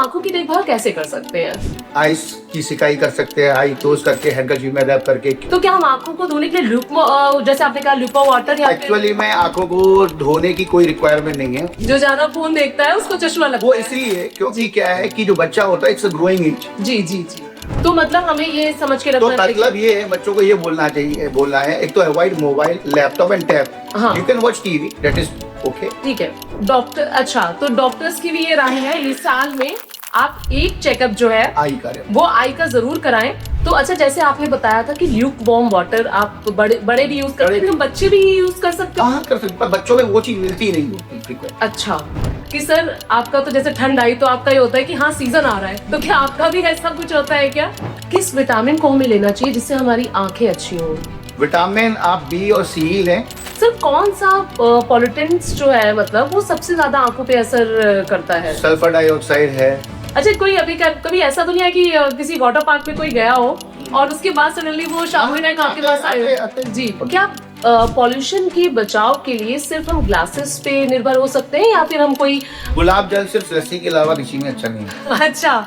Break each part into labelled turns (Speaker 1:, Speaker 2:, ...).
Speaker 1: आंखों की देखभाल कैसे कर सकते हैं?
Speaker 2: आइस की सिकाई कर सकते हैं, आई क्लोज करके, हैंडकरचीफ में रैप करके।
Speaker 1: तो क्या हम आंखों को धोने के लिए जैसे आपने कहा लुपा वाटर या फिर
Speaker 2: एक्चुअली में आंखों को धोने की कोई रिक्वायरमेंट नहीं है।
Speaker 1: जो ज्यादा फोन देखता है उसको चश्मा लगता
Speaker 2: वो
Speaker 1: है?
Speaker 2: इसलिए क्योंकि क्या है कि जो बच्चा होता है इट्स ग्रोइंग एज।
Speaker 1: जी जी जी। तो मतलब हमें ये समझ के
Speaker 2: तो
Speaker 1: रखना
Speaker 2: मतलब ये है बच्चों को ये बोलना है एक तो avoid mobile, laptop and tab.
Speaker 1: हाँ।
Speaker 2: You can watch TV, that is okay.
Speaker 1: ठीक है डॉक्टर। अच्छा, तो डॉक्टर्स की भी ये राय है इस साल में आप एक चेकअप जो है
Speaker 2: आई करें।
Speaker 1: वो आई का जरूर कराएं। तो अच्छा, जैसे आपने बताया था कि ल्यूक वार्म वाटर आप बड़े भी यूज करते हैं, तो बच्चे भी यूज कर सकते हैं?
Speaker 2: हाँ कर सकते, पर बच्चों में वो चीज मिलती नहीं होती।
Speaker 1: अच्छा, कि सर आपका तो जैसे ठंड आई तो आपका ये होता है कि हाँ सीजन आ रहा है, तो क्या आपका भी ऐसा कुछ होता है क्या? किस विटामिन को हमें लेना चाहिए जिससे हमारी आंखें अच्छी हों?
Speaker 2: विटामिन आप बी और सी लें।
Speaker 1: सर कौन सा पॉल्यूटेंट्स जो है मतलब वो सबसे ज्यादा आंखों पे असर करता है?
Speaker 2: सल्फर डाइऑक्साइड है।
Speaker 1: अच्छा, कोई अभी कभी ऐसा तो नहीं है कि किसी वाटर पार्क में कोई गया हो और उसके बाद सडनली वो शाम में आपके पास आए हो? जी, क्या पॉल्यूशन के बचाव के लिए सिर्फ हम ग्लासेस पे निर्भर हो सकते हैं या फिर हम कोई
Speaker 2: गुलाब जल सिर्फ लस्सी के अलावा किसी में अच्छा नहीं है।
Speaker 1: अच्छा,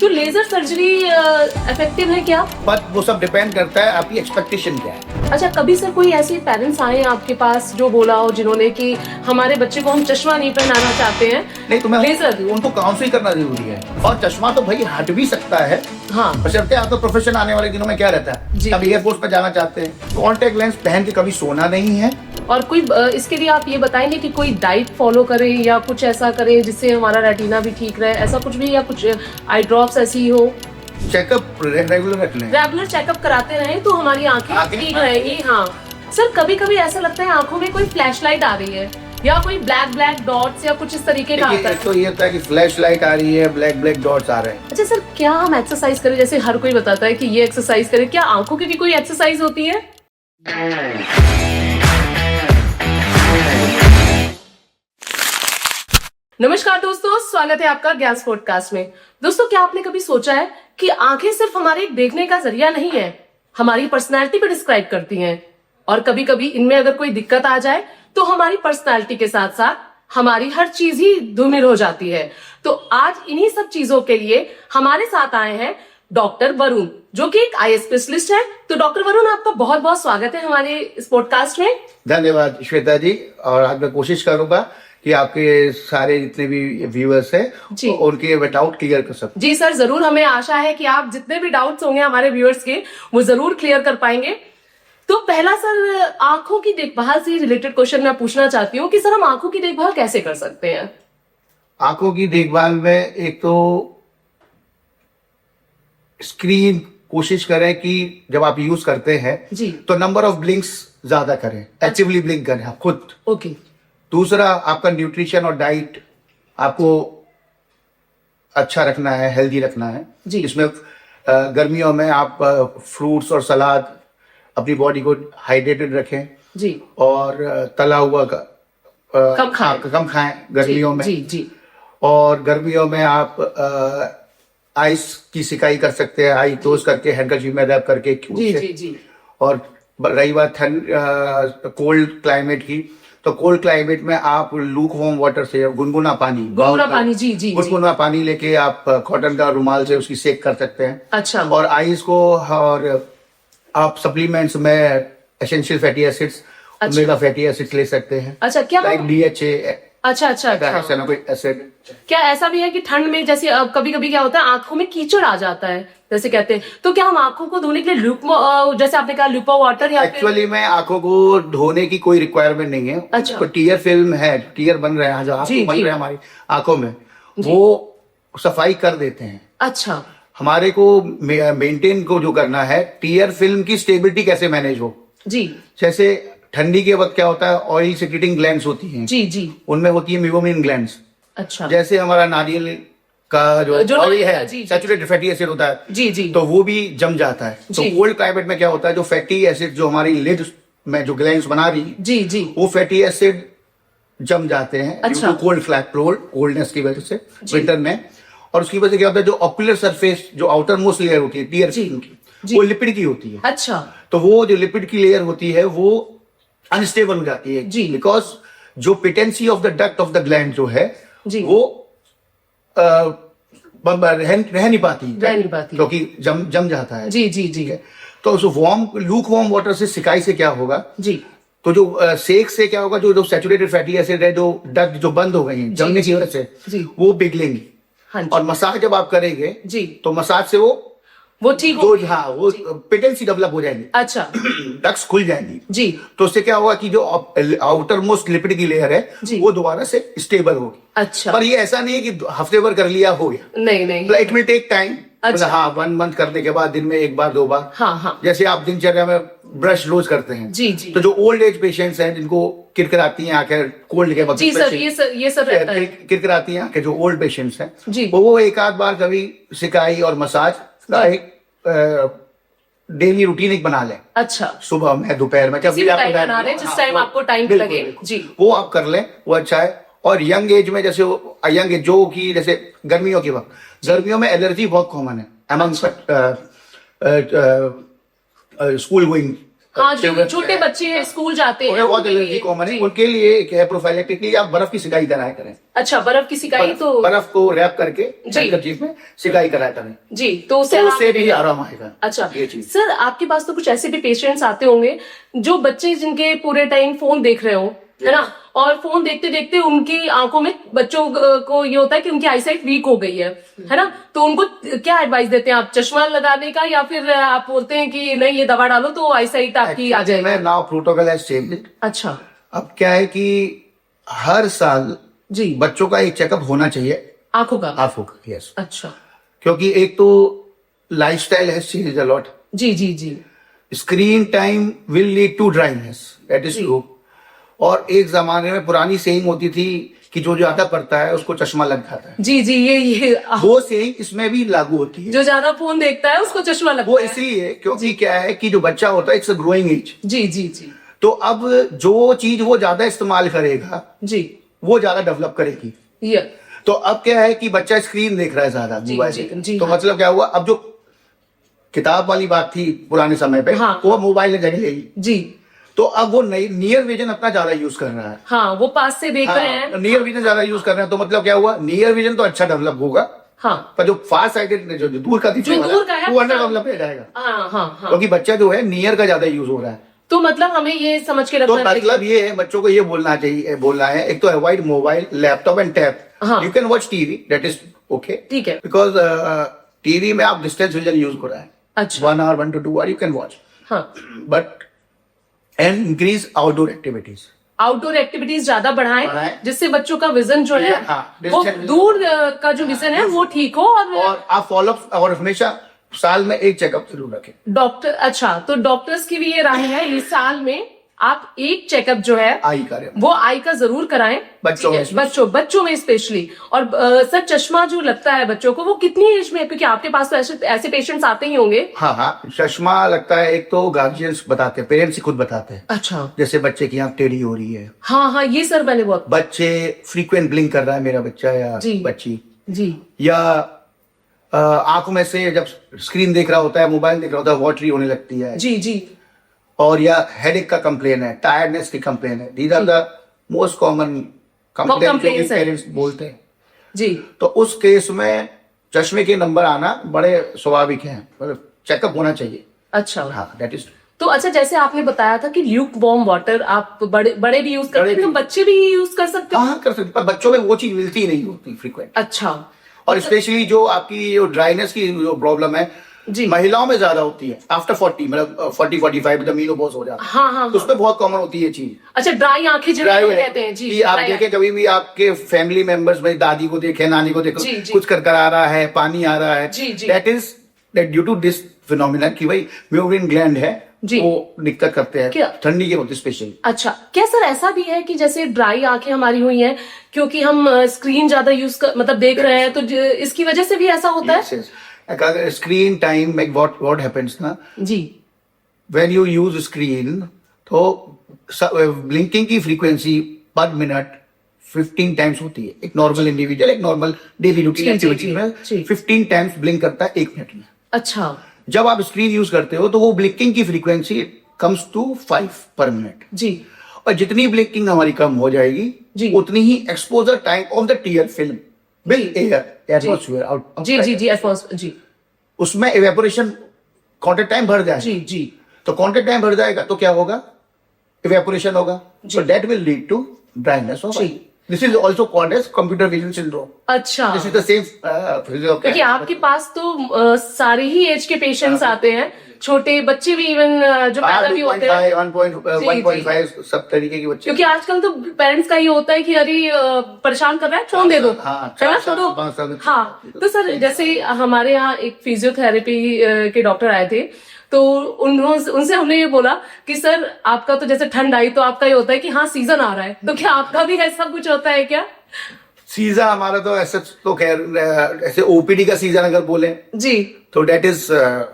Speaker 1: तो लेजर सर्जरी इफेक्टिव है क्या?
Speaker 2: बट वो सब डिपेंड करता है आपकी एक्सपेक्टेशन क्या है।
Speaker 1: अच्छा, कभी सर कोई ऐसे पेरेंट्स आए हैं आपके पास जो बोला हो जिन्होंने कि हमारे बच्चे को हम चश्मा नहीं पहनाना चाहते हैं?
Speaker 2: नहीं तो मैं
Speaker 1: लेजर
Speaker 2: उनको काउंसलिंग करना जरूरी है। और चश्मा तो भाई हट भी सकता है।
Speaker 1: हाँ,
Speaker 2: बशर्ते आपका प्रोफेशन आने वाले दिनों में क्या रहता
Speaker 1: जी।
Speaker 2: है, कभी एयरपोर्ट पर जाना चाहते हैं, कॉन्टेक्ट लेंस पहन के कभी सोना नहीं है।
Speaker 1: और कोई इसके लिए आप ये बताएंगे कि कोई डाइट फॉलो करें या कुछ ऐसा करें जिससे हमारा रेटिना भी ठीक रहे, ऐसा कुछ भी, या कुछ आई ड्रॉप्स ऐसी हो?
Speaker 2: चेकअप रेगुलर रख लें।
Speaker 1: रेगुलर चेकअप कराते रहें तो हमारी आंखें ठीक रहेगी। हाँ सर, कभी कभी ऐसा लगता है आंखों में कोई फ्लैश लाइट आ रही है या कोई ब्लैक डॉट्स या कुछ इस तरीके का आता है।
Speaker 2: तो ये होता है कि फ्लैश लाइट आ रही है, ब्लैक डॉट्स आ रहे हैं।
Speaker 1: अच्छा सर, क्या हम एक्सरसाइज करें? जैसे हर कोई बताता है कि ये एक्सरसाइज करें, क्या आंखों की भी कोई एक्सरसाइज होती है? नमस्कार दोस्तों, स्वागत है आपका ज्ञान पॉडकास्ट में। दोस्तों, क्या आपने कभी सोचा है कि आंखें सिर्फ हमारे देखने का जरिया नहीं है, हमारी पर्सनैलिटी भी डिस्क्राइब करती हैं। और कभी कभी इनमें अगर कोई दिक्कत आ जाए तो हमारी पर्सनैलिटी के साथ साथ हमारी हर चीज ही धूमिल हो जाती है। तो आज इन्हीं सब चीजों के लिए हमारे साथ आए हैं डॉक्टर वरुण, जो कि एक आई स्पेशलिस्ट है। तो डॉक्टर वरुण, आपका बहुत बहुत स्वागत है हमारे इस पॉडकास्ट में।
Speaker 2: धन्यवाद श्वेता जी। और आज मैं कोशिश करूंगा कि आपके सारे जितने भी व्यूअर्स हैं उनके डाउट क्लियर कर सकूं।
Speaker 1: जी सर, जरूर। हमें आशा है कि आप जितने भी डाउट्स होंगे हमारे व्यूअर्स के वो जरूर क्लियर कर पाएंगे। तो पहला सर, आंखों की देखभाल से रिलेटेड क्वेश्चन मैं पूछना चाहती हूँ कि सर हम आंखों की देखभाल कैसे कर सकते हैं?
Speaker 2: आंखों की देखभाल में एक तो स्क्रीन कोशिश करें कि जब आप यूज करते हैं
Speaker 1: जी,
Speaker 2: तो नंबर ऑफ ब्लिंक्स ज्यादा करें, एक्टिवली ब्लिंक करें आप खुद।
Speaker 1: ओके।
Speaker 2: दूसरा, आपका न्यूट्रिशन और डाइट आपको अच्छा रखना है, हेल्दी रखना है
Speaker 1: जी।
Speaker 2: इसमें गर्मियों में आप फ्रूट्स और सलाद अपनी बॉडी को हाइड्रेटेड रखें
Speaker 1: जी,
Speaker 2: और तला हुआ कम खाएं गर्मियों में।
Speaker 1: जी जी।
Speaker 2: और गर्मियों में आप आइस की सिकाई कर सकते हैं, आई क्लोज करके, हैंडकरचीफ में रैप करके।
Speaker 1: जी जी जी।
Speaker 2: और रही बात ठंड कोल्ड क्लाइमेट की, तो कोल्ड क्लाइमेट में आप लूक वार्म वाटर से गुनगुना पानी
Speaker 1: जी जी,
Speaker 2: गुनगुना पानी लेके आप कॉटन का रुमाल से उसकी सेक कर सकते हैं।
Speaker 1: अच्छा।
Speaker 2: और आइस को, और आप सप्लीमेंट्स में essential fatty acids, omega fatty acids ले सकते हैं।
Speaker 1: अच्छा, क्या
Speaker 2: लाइक DHA।
Speaker 1: अच्छा अच्छा अच्छा।
Speaker 2: कोई एसिड।
Speaker 1: क्या ऐसा भी है कि ठंड में जैसे कभी कभी क्या होता है आंखों में कीचड़ आ जाता है जैसे कहते हैं, तो क्या हम आंखों को धोने के लिए जैसे आपने कहा लुपा वाटर या
Speaker 2: एक्चुअली में आंखों को धोने की कोई रिक्वायरमेंट नहीं है।
Speaker 1: अच्छा।
Speaker 2: तो टीयर फिल्म है, टीयर बन रहे हैं जो बन रहे हैं हमारी आंखों में, वो सफाई कर देते हैं।
Speaker 1: अच्छा।
Speaker 2: हमारे को मेंटेन को जो करना है, टीयर फिल्म की स्टेबिलिटी कैसे मैनेज हो। जी। जैसे ठंडी के वक्त क्या होता है, ऑयल सिक्रेटिंग ग्लैंड्स होती हैं। जी जी। उनमें होती है मेयोनिन ग्लैंड्स। अच्छा। जैसे हमारा नारियल का जो ऑयल है, सैचुरेटेड फैटी एसिड होता है। जी जी। तो वो भी जम जाता है। तो कोल्ड क्लाइमेट में क्या होता है, जो फैटी एसिड जो हमारी लिड में जो ग्लैंड्स बना रही है, जी जी, वो फैटी एसिड जम जाते हैं। अच्छा। कोल्डनेस की वजह से विंटर में। और उसकी वजह से क्या होता है, जो ऑक्यूलर सरफेस, जो आउटर मोस्ट लेयर होती है टीयर फिल्म की, वो लिपिड की होती है। अच्छा। तो वो जो लिपिड की लेयर होती है वो अनस्टेबल हो जाती है। जी। बिकॉज जो patency of the duct of the gland जो है, वो रह नहीं पाती क्योंकि जम जाता है।
Speaker 1: जी जी जी।
Speaker 2: तो उस लूक वार्म वाटर से सिकाई से क्या होगा
Speaker 1: जी,
Speaker 2: तो जो सेक से क्या होगा, जो सैचुरेटेड फैटी एसिड है, जो डक्ट जो बंद हो गई है जमने की वजह से, वो पिघलेंगी।
Speaker 1: हाँ,
Speaker 2: और मसाज जब आप करेंगे
Speaker 1: जी,
Speaker 2: तो मसाज से वो ठीक हो, हाँ, वो पेटेंसी डेवलप हो जाएगी।
Speaker 1: अच्छा,
Speaker 2: डक्ट्स खुल जाएंगी
Speaker 1: जी।
Speaker 2: तो उससे क्या होगा कि जो आउटर मोस्ट लिपिड की लेयर है वो दोबारा से स्टेबल होगी।
Speaker 1: अच्छा,
Speaker 2: पर ये ऐसा नहीं है कि हफ्ते भर कर लिया हो गया,
Speaker 1: नहीं,
Speaker 2: इट विल टेक टाइम।
Speaker 1: अच्छा,
Speaker 2: हाँ, 1 मंथ करने के बाद दिन में 1 बार 2 बार,
Speaker 1: हाँ,
Speaker 2: जैसे आप दिनचर्या में ब्रश रोज करते हैं।
Speaker 1: जी जी।
Speaker 2: तो जो ओल्ड एज पेशेंट्स हैं जिनको किरकिराती हैं आंखें कोल्ड के वक्त,
Speaker 1: जी सर, ये सब रहता है।
Speaker 2: किरकिराती हैं आंखें, जो ओल्ड पेशेंट्स हैं
Speaker 1: जी,
Speaker 2: वो एक आध बार कभी सिकाई और मसाज का एक डेली रूटीन एक बना लें।
Speaker 1: अच्छा,
Speaker 2: सुबह में, दोपहर में, जब भी आप
Speaker 1: बना लें, जिस टाइम आपको टाइम लगे, जी,
Speaker 2: वो आप कर लें, वो अच्छा है। और यंग एज में, जैसे यंग एज जो की जैसे गर्मियों के वक्त, गर्मियों में एलर्जी बहुत कॉमन है अमंग स्कूल गोइंग।
Speaker 1: हाँ, जो छोटे बच्चे स्कूल जाते हैं
Speaker 2: बहुत एलर्जी कॉमन है, उनके लिए क्या है, प्रोफाइलेक्टिकली आप बर्फ की सिकाई कराया करें।
Speaker 1: अच्छा, बर्फ की सिकाई, तो
Speaker 2: बर्फ को रैप करके हैंडकरचीफ में सिकाई कराया करें
Speaker 1: जी, तो उससे
Speaker 2: भी आराम आएगा।
Speaker 1: अच्छा सर, आपके पास तो कुछ ऐसे भी पेशेंट्स आते होंगे जो बच्चे जिनके पूरे टाइम फोन देख रहे हो, है ना, और फोन देखते देखते उनकी आंखों में, बच्चों को ये होता है कि उनकी आईसाइट वीक हो गई है ना, तो उनको क्या एडवाइस देते हैं आप? चश्मा लगाने का, या फिर आप बोलते हैं कि नहीं, ये दवा डालो तो आईसाइट आपकी आ जाएगी?
Speaker 2: Now protocol has changed.
Speaker 1: अच्छा,
Speaker 2: अब क्या है कि हर साल
Speaker 1: जी
Speaker 2: बच्चों का एक चेकअप होना चाहिए
Speaker 1: आंखों का।
Speaker 2: यस।
Speaker 1: अच्छा,
Speaker 2: क्योंकि एक तो lifestyle has changed a lot.
Speaker 1: जी जी जी।
Speaker 2: Screen time will lead to dryness, that is true. और एक जमाने में पुरानी सेइंग होती थी कि जो ज्यादा पढ़ता है उसको चश्मा लग जाता है।
Speaker 1: जी जी, ये
Speaker 2: वो सेइंग इसमें भी लागू होती है।
Speaker 1: जो ज्यादा फोन देखता है उसको चश्मा लगता है।
Speaker 2: वो इसलिए क्योंकि क्या है कि जो बच्चा होता है, इट्स अ ग्रोइंग एज।
Speaker 1: जी जी जी।
Speaker 2: तो अब जो चीज वो ज्यादा इस्तेमाल करेगा जी, वो ज्यादा डेवलप करेगी। तो अब क्या है कि बच्चा स्क्रीन देख रहा है ज्यादा मोबाइल, तो मतलब क्या हुआ, अब जो किताब वाली बात थी पुराने समय पे, वो मोबाइल ने जगह ले ली जी। तो अब वो नियर विजन अपना ज्यादा यूज कर रहा है। हाँ, वो पास से देख रहे हैं, नियर विजन ज्यादा यूज कर रहे हैं। तो मतलब क्या हुआ, नियर विजन तो अच्छा डेवलप होगा, हाँ, पर जो फार साइडेड, जो दूर का दिखने वाला है, वो अंडर डेवलप हो जाएगा। हाँ, क्योंकि बच्चा जो है नियर का ज्यादा यूज हो रहा है। तो मतलब हमें ये समझ के रखना, तो मतलब ये है, बच्चों को ये बोलना है, एक तो avoid mobile, laptop and tab. You can watch TV, that is okay, ठीक है, बिकॉज टीवी में आप डिस्टेंस विजन यूज कर रहे हैं। अच्छा, 1 hour 1 to 2 hour you can watch, but and increase outdoor activities ज्यादा बढ़ाएं, जिससे बच्चों का विजन जो है, वो दूर का जो विजन है वो ठीक हो। और आप फॉलोअप और हमेशा साल में एक चेकअप जरूर रखें। डॉक्टर, अच्छा, तो डॉक्टर्स की भी ये राय है, इस साल में आप एक चेकअप जो है आई का, वो आई का जरूर कराएं, बच्चों में स्पेशली। और सर, चश्मा जो लगता है बच्चों को, वो कितनी एज में? क्योंकि आपके पास तो ऐसे पेशेंट्स आते ही होंगे। हाँ, चश्मा लगता है, एक तो गार्जियंस बताते हैं, पेरेंट्स ही खुद बताते हैं। अच्छा, जैसे बच्चे की आंख टेढ़ी हो रही है। हाँ, ये सर मैंने बहुत, बच्चे फ्रीक्वेंट ब्लिंक कर रहा है मेरा बच्चा या बच्ची जी, या आंखों में से जब स्क्रीन देख रहा होता है, मोबाइल देख रहा होता है, वाटरी होने लगती है जी जी, और या हेडेक का कंप्लेन है, टायर्डनेस की कंप्लेन है। These are the most common complain जो पेरेंट्स बोलते हैं जी। तो उस केस में चश्मे के नंबर आना बड़े स्वाभाविक हैं, मतलब चेकअप होना चाहिए। अच्छा, हाँ, दैट इज। तो अच्छा, जैसे आपने बताया था कि ल्यूक वार्म वाटर आप बड़े भी यूज करते हैं, तो बच्चे भी यूज कर सकते हैं? हाँ, कर सकते, पर बच्चों में वो चीज मिलती नहीं होती फ्रीक्वेंट। अच्छा, और स्पेशली जो आपकी जो ड्राइनेस की जो प्रॉब्लम है जी, महिलाओं में ज्यादा होती है आफ्टर 40, मतलब 40-45 में मेनोपॉज हो जाता है। हाँ, तो उसमें बहुत कॉमन होती है चीज। अच्छा, ड्राई आंखें कहते हैं जी। आप देखें, कभी भी आपके फैमिली मेंबर्स में दादी को देखें, नानी को देखें, कुछ कर आ रहा है, पानी आ रहा है, that is due to this phenomena कि भाई मेयोग्रेन ग्लैंड है जी, वो दिक्कत करते हैं ठंडी के वक्त स्पेशली। अच्छा, क्या सर ऐसा भी है कि जैसे ड्राई आंखें हमारी हुई हैं क्योंकि हम स्क्रीन ज्यादा मतलब देख रहे हैं, तो इसकी वजह से भी ऐसा होता है? स्क्रीन टाइम में व्हाट हैपेंस ना जी, व्हेन यू यूज स्क्रीन, तो ब्लिंकिंग की फ्रीक्वेंसी पर मिनट 15 टाइम्स होती है। एक नॉर्मल इंडिविजुअल, एक नॉर्मल डेली रूटीन एक्टिविटी में 15 टाइम्स ब्लिंक करता है 1 मिनट में। अच्छा, जब आप स्क्रीन यूज करते हो तो वो ब्लिंकिंग की फ्रीक्वेंसी कम्स टू 5 पर मिनट जी। और जितनी ब्लिंकिंग हमारी कम हो जाएगी जी, उतनी ही exposure time of the tear film will air atmosphere
Speaker 1: जी जी जी एटमॉस्फेयर जी,
Speaker 2: उसमें इवेपोरेशन कांटेक्ट टाइम भर जाए,
Speaker 1: जी जी
Speaker 2: तो कांटेक्ट टाइम भर जाएगा तो क्या होगा, इवेपोरेशन होगा,
Speaker 1: जी।
Speaker 2: so that will lead to dryness of
Speaker 1: ji.
Speaker 2: eye. This is also called as computer vision syndrome.
Speaker 1: अच्छा,
Speaker 2: This is the same physical.
Speaker 1: क्योंकि आपके पास तो सारे ही एज के पेशेंट्स आते हैं, छोटे बच्चे भी, इवन जो पैदा भी होते हैं,
Speaker 2: 1.5 सब तरीके के बच्चे,
Speaker 1: क्योंकि आजकल तो पेरेंट्स का ये होता है कि अरे परेशान कर रहा है, फोन दे दो,
Speaker 2: हाँ,
Speaker 1: है ना, छोड़ो।
Speaker 2: 5 साल।
Speaker 1: हाँ, तो सर जैसे हमारे यहाँ एक फिजियोथेरेपी के डॉक्टर आए थे, तो उनसे हमने ये बोला कि सर आपका तो जैसे ठंड आई तो आपका ये होता है कि हाँ सीजन आ रहा है, तो क्या आपका भी ऐसा कुछ होता है क्या?
Speaker 2: सीजन हमारा तो ऐसा तो खैर ऐसे ओपीडी का सीजन अगर बोले
Speaker 1: जी,
Speaker 2: तो डेट इज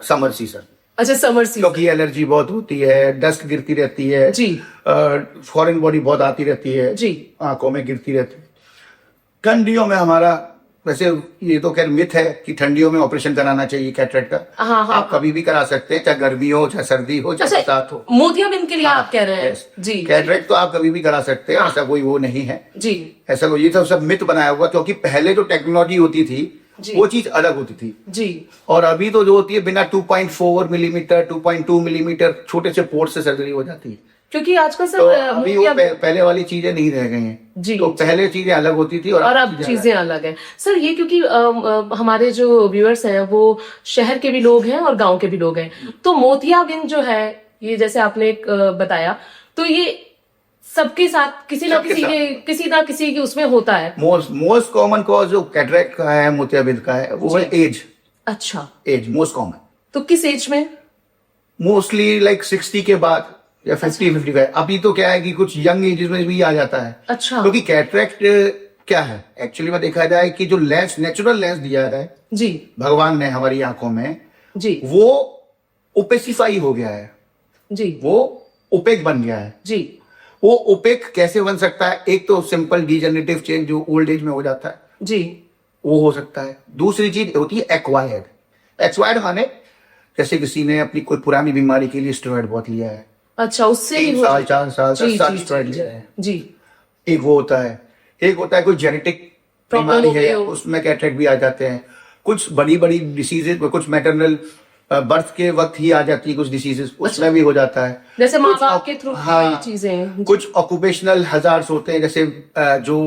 Speaker 2: समर सीजन।
Speaker 1: अच्छा, समर सीजन,
Speaker 2: क्योंकि एलर्जी बहुत होती है, डस्ट गिरती रहती है
Speaker 1: जी,
Speaker 2: फॉरेन बॉडी बहुत आती रहती है
Speaker 1: जी,
Speaker 2: आंखों में गिरती रहती है। ठंडियों में हमारा वैसे ये तो खैर मिथ है कि ठंडियों में ऑपरेशन कराना चाहिए कैटरेक्ट का।
Speaker 1: हाँ, हाँ,
Speaker 2: आप कभी भी करा सकते हैं, चाहे गर्मी हो, चाहे सर्दी हो, चाहे बरसात हो।
Speaker 1: मोतियाबिंद के लिए आप कह रहे हैं? जी,
Speaker 2: कैटरेक्ट तो आप कभी भी करा सकते हैं, ऐसा कोई वो नहीं है
Speaker 1: जी,
Speaker 2: ऐसा कोई, ये तो सब मिथ बनाया हुआ, क्योंकि पहले जो टेक्नोलॉजी होती थी वो चीज अलग होती थी
Speaker 1: जी,
Speaker 2: और अभी तो जो होती है बिना 2.4 मिलीमीटर 2.2 मिलीमीटर छोटे से पोर्ट से सर्जरी हो जाती है,
Speaker 1: क्योंकि आजकल सर
Speaker 2: तो अभी वो पहले वाली चीजें नहीं रह गई हैं
Speaker 1: जी,
Speaker 2: तो पहले चीजें अलग होती थी और
Speaker 1: अब चीजें अलग है सर। ये क्योंकि हमारे जो व्यूअर्स हैं वो शहर के भी लोग हैं और गांव के भी लोग हैं, तो मोतियाबिंद जो है ये जैसे आपने बताया, तो ये सबके साथ किसी ना किसी के उसमें होता है।
Speaker 2: मोस्ट कॉमन कॉज जो कैटरेक्ट का है, मोतियाबिंद का है, वो है एज।
Speaker 1: अच्छा,
Speaker 2: एज मोस्ट कॉमन।
Speaker 1: तो किस एज में?
Speaker 2: मोस्टली लाइक 60 के बाद या 50-55। अभी तो क्या है कि कुछ यंग एजेस में भी आ जाता है।
Speaker 1: अच्छा,
Speaker 2: क्योंकि कैटरेक्ट क्या है एक्चुअली में देखा जाए कि जो लेंस, नेचुरल लेंस दिया है
Speaker 1: जी
Speaker 2: भगवान ने हमारी आंखों में
Speaker 1: जी,
Speaker 2: वो ओपेसिफाई हो गया है
Speaker 1: जी,
Speaker 2: वो ओपेक बन गया है जी। वो ओपेक कैसे बन सकता है? एक तो सिंपल डिजेनरेटिव चेंज जो ओल्ड एज में हो जाता है
Speaker 1: जी, वो
Speaker 2: हो सकता है। दूसरी चीज होती है एक्वायर्ड। एक्वायर्ड माने जैसे किसी ने अपनी कोई पुरानी बीमारी के लिए स्टेरॉइड बहुत लिया है,
Speaker 1: अच्छा, उससे
Speaker 2: 3 साल 4 साल 10 साल स्टेरॉइड लिया है
Speaker 1: जी,
Speaker 2: एक वो होता है। एक होता है कोई जेनेटिक बीमारी है, उसमें कैटरेक्ट भी आ जाते हैं। कुछ बड़ी बड़ी डिसीजेज, कुछ मैटरनल बर्थ के वक्त ही आ जाती है कुछ डिसीजेस, उसमें भी हो जाता है,
Speaker 1: जैसे माँ बाप के थ्रू
Speaker 2: हाँ,
Speaker 1: चीजें।
Speaker 2: कुछ ऑक्यूपेशनल हजार्ड्स होते हैं, जैसे जो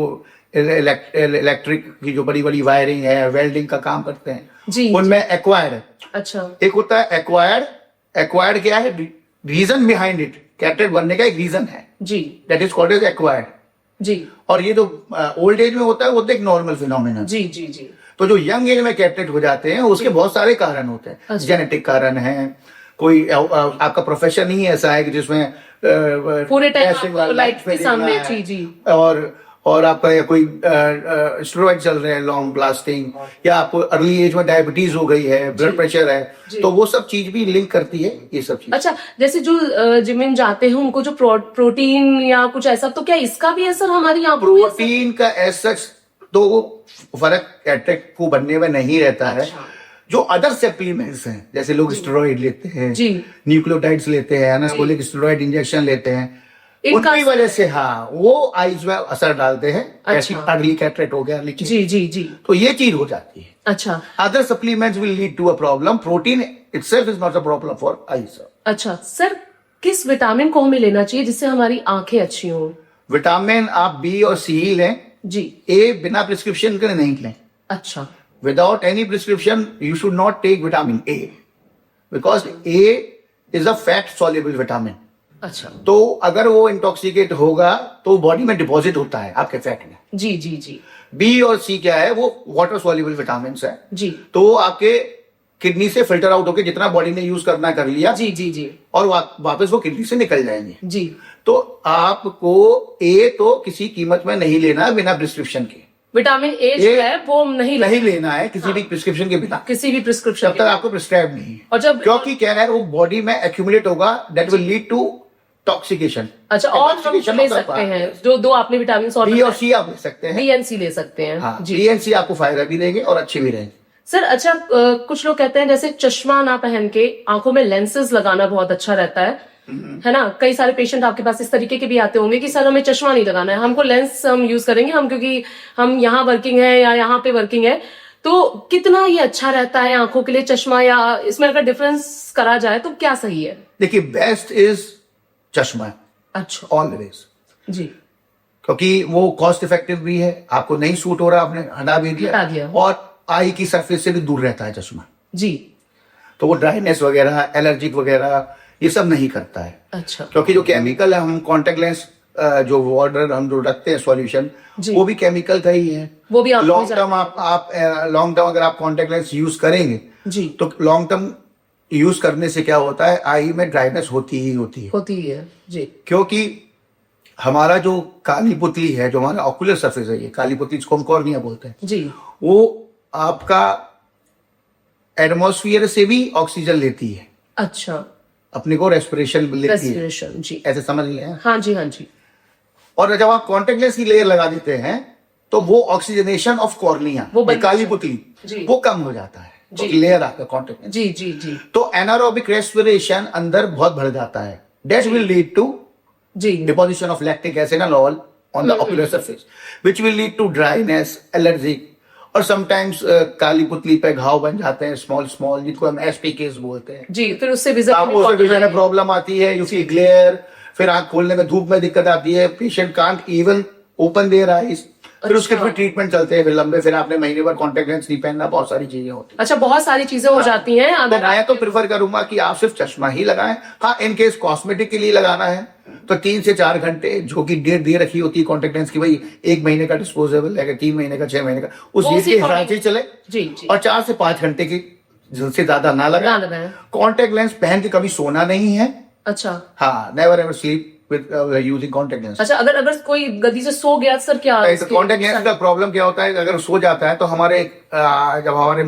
Speaker 2: इलेक्ट्रिक की जो बड़ी बड़ी वायरिंग है, वेल्डिंग का काम करते हैं जी, उनमें एक्वायर्ड है। अच्छा, एक होता है एक्वायर्ड। एक्वायर्ड क्या है? रीजन बिहाइंड इट, कैटरेक्ट बनने का एक रीजन है जी, that is called as acquired जी। और ये जो ओल्ड एज में होता है वो तो एक नॉर्मल फिनोमेना जी जी जी। तो जो यंग एज में कैटरेक्ट हो जाते हैं उसके बहुत सारे कारण होते हैं। जेनेटिक कारण है, कोई आपका प्रोफेशन ही ऐसा है कि जिसमें
Speaker 1: पूरे टाइम लाइट के सामने जी जी,
Speaker 2: और आपका कोई स्टेरॉइड चल रहे हैं लॉन्ग लास्टिंग, या आपको अर्ली एज में डायबिटीज हो गई है, ब्लड प्रेशर है, तो वो सब चीज भी लिंक करती है ये सब चीज। अच्छा, जैसे जो जिम में जाते हैं उनको जो प्रोटीन या कुछ ऐसा, तो क्या इसका भी असर हमारी आंखों में? प्रोटीन का ऐसा तो फर्क कैटरेक्ट को बनने में नहीं रहता है। जो अदर सप्लीमेंट्स हैं, जैसे लोग स्टेरॉइड लेते हैं, न्यूक्लियोटाइड्स लेते हैं, एनाबॉलिक स्टेरॉइड इंजेक्शन लेते हैं, उनकी वजह से हाँ वो आईज में असर डालते हैं। अच्छा, अर्ली कैटरेक्ट हो गया जी जी जी, तो ये चीज हो जाती है। अच्छा, other supplements will lead to a problem, protein itself is not a problem for eyes. अच्छा सर, किस विटामिन को हमें लेना चाहिए जिससे हमारी आंखें अच्छी हों? विटामिन आप बी और सी ही लें जी, ए बिना प्रिस्क्रिप्शन के नहीं लें। अच्छा, without any prescription you should not take vitamin A, because A is a fat soluble vitamin. अच्छा, तो अगर वो इंटॉक्सिकेट होगा तो बॉडी में डिपॉजिट होता है आपके फैट में जी जी जी। बी और सी क्या है? वो वाटर सॉल्युबल विटामिन है जी, तो वो आपके किडनी से फिल्टर आउट होकर जितना बॉडी ने यूज करना कर लिया जी जी जी, और वापस वो किडनी से निकल जाएंगे जी। तो आपको ए तो किसी कीमत में नहीं लेना बिना प्रिस्क्रिप्शन के। विटामिन ए जो है वो नहीं लेना है किसी भी प्रिस्क्रिप्शन के बिना, किसी भी प्रिस्क्रिप्शन जब तक आपको प्रिस्क्राइब नहीं है। और जब क्योंकि क्या है वो बॉडी में एक्यूमुलेट होगा, that will lead to toxication. अच्छा, और हम ले सकते हैं जो दो आपने विटामिन बी और सी आप ले सकते हैं, बी एंड सी ले सकते हैं। हाँ, बी एंड सी आपको फायदा भी देंगे और अच्छे भी रहेंगे। सर अच्छा, कुछ लोग कहते हैं जैसे चश्मा ना पहन के आंखों में लेंसेज लगाना बहुत अच्छा रहता है ना? कई सारे पेशेंट आपके पास इस तरीके के भी आते होंगे कि सर हमें चश्मा नहीं लगाना है, हमको लेंस हम यूज करेंगे, हम क्योंकि हम यहाँ वर्किंग है या यहाँ पे वर्किंग है,
Speaker 1: तो कितना ये अच्छा रहता है आंखों के लिए चश्मा, या इसमें अगर डिफरेंस करा जाए तो क्या सही है?
Speaker 2: देखिए, बेस्ट इज चश्मा।
Speaker 1: अच्छा,
Speaker 2: ऑलवेज
Speaker 1: जी,
Speaker 2: क्योंकि वो कॉस्ट इफेक्टिव भी है, आपको नहीं सूट हो रहा आपने हटा भी दिया, और आई की सरफेस से भी दूर रहता है चश्मा
Speaker 1: जी।
Speaker 2: तो वो ड्राइनेस वगैरह, एलर्जिक वगैरह ये सब नहीं करता है।
Speaker 1: अच्छा,
Speaker 2: क्योंकि जो केमिकल है, हम कॉन्टेक्ट लेंस जो वाटर हम जो रखते हैं सॉल्यूशन, वो भी केमिकल का ही है।
Speaker 1: वो भी
Speaker 2: लॉन्ग टर्म आप लॉन्ग टर्म अगर आप कॉन्टेक्ट लेंस यूज करेंगे
Speaker 1: जी,
Speaker 2: तो लॉन्ग टर्म यूज करने से क्या होता है, आई में ड्राइनेस होती ही
Speaker 1: है जी।
Speaker 2: क्योंकि हमारा जो काली पुतली है, जो हमारा ऑक्यूलर सरफेस है, ये काली पुतली जिसको हम कॉर्निया बोलते हैं
Speaker 1: जी,
Speaker 2: वो आपका एटमॉस्फेयर से भी ऑक्सीजन लेती है।
Speaker 1: अच्छा,
Speaker 2: अपने को रेस्पिरेशन लेती है,
Speaker 1: रेस्पिरेशन जी,
Speaker 2: ऐसे समझ लें।
Speaker 1: हाँ जी, हाँ जी।
Speaker 2: और जब आप कॉन्टेक्ट लेंस की लेयर लगा देते हैं तो वो ऑक्सीजनेशन ऑफ कॉर्निया, वो काली पुतली, वो कम हो जाता है, तो लेयर आता कॉन्टेक्ट लेंस
Speaker 1: जी जी जी।
Speaker 2: तो एनारोबिक रेस्पिरेशन अंदर बहुत बढ़ जाता है, that will lead to deposition of lactic acid and all on the ocular surface, which will lead to dryness, allergic, और समटाइम्स काली पुतली पे घाव बन जाते हैं स्मॉल स्मॉल, जिसको हम एसपीकेस बोलते हैं
Speaker 1: जी। फिर उससे विजन
Speaker 2: में प्रॉब्लम आती है, यू सी ग्लेयर, फिर आंख खोलने में धूप में दिक्कत आती है, patient can't even open their eyes, फिर उसके फिर ट्रीटमेंट चलते हैं, फिर लंबे, फिर आपने महीने भर कॉन्टेक्ट लेंस नहीं पहनना, बहुत सारी चीजें होती हैं।
Speaker 1: अच्छा, बहुत सारी चीजें हो जाती हैं।
Speaker 2: तो मैं तो प्रिफर करूंगा कि आप सिर्फ चश्मा ही लगाएं। हाँ, इन केस कॉस्मेटिक के लिए लगाना है तो 3 से 4 घंटे, जो कि डेट दे रखी होती है कॉन्टेक्ट लेंस की, भाई 1 महीने का डिस्पोजेबल है, 3 महीने का, 6 महीने का, उस डेट के हिसाब से चले
Speaker 1: जी।
Speaker 2: और 4 से 5 घंटे की से ज्यादा ना लगाएं। कॉन्टेक्ट लेंस पहन के कभी सोना नहीं है। अच्छा, हाँ, never ever sleep with using contact lens।
Speaker 1: अच्छा, अगर कोई गलती से सो गया सर, क्या
Speaker 2: कॉन्टेक्ट लेंस का प्रॉब्लम क्या होता है, अगर सो जाता है तो हमारे जब हमारे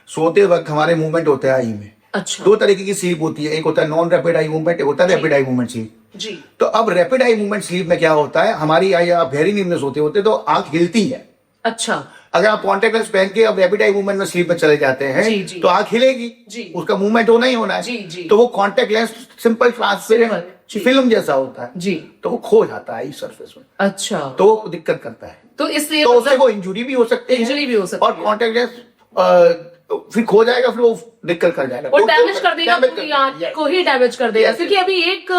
Speaker 2: सोते वक्त हमारे मूवमेंट होते हैं आई में। अच्छा, 2 तरीके की स्लीप होती है, एक होता है नॉन रैपिड आई मूवमेंट, एक होता है रैपिड आई मूवमेंट स्लीप जी। तो अब रैपिड आई मूवमेंट स्लीप में क्या होता है, हमारी आई, आप गहरी नींद में सोते होते तो आंख हिलती है। अच्छा, अगर आप कॉन्टेक्ट लेंस पहन के अब रैपिड आई मूवमेंट में स्लीप में चले जाते हैं तो आंख हिलेगी, उसका मूवमेंट होना ही होना है, तो वो contact lens simple transparent film जैसा होता है जी, तो वो खो जाता है इस सरफेस में। अच्छा, तो दिक्कत करता है, तो इसलिए तो उससे वो इंजुरी भी हो सकती है, और कॉन्टेक्ट लेंस फिर खो जाएगा, फिर वो दिक्कत कर जाएगा,
Speaker 1: वो डैमेज कर देगा, पूरी आंख को ही डैमेज कर देगा। क्योंकि अभी एक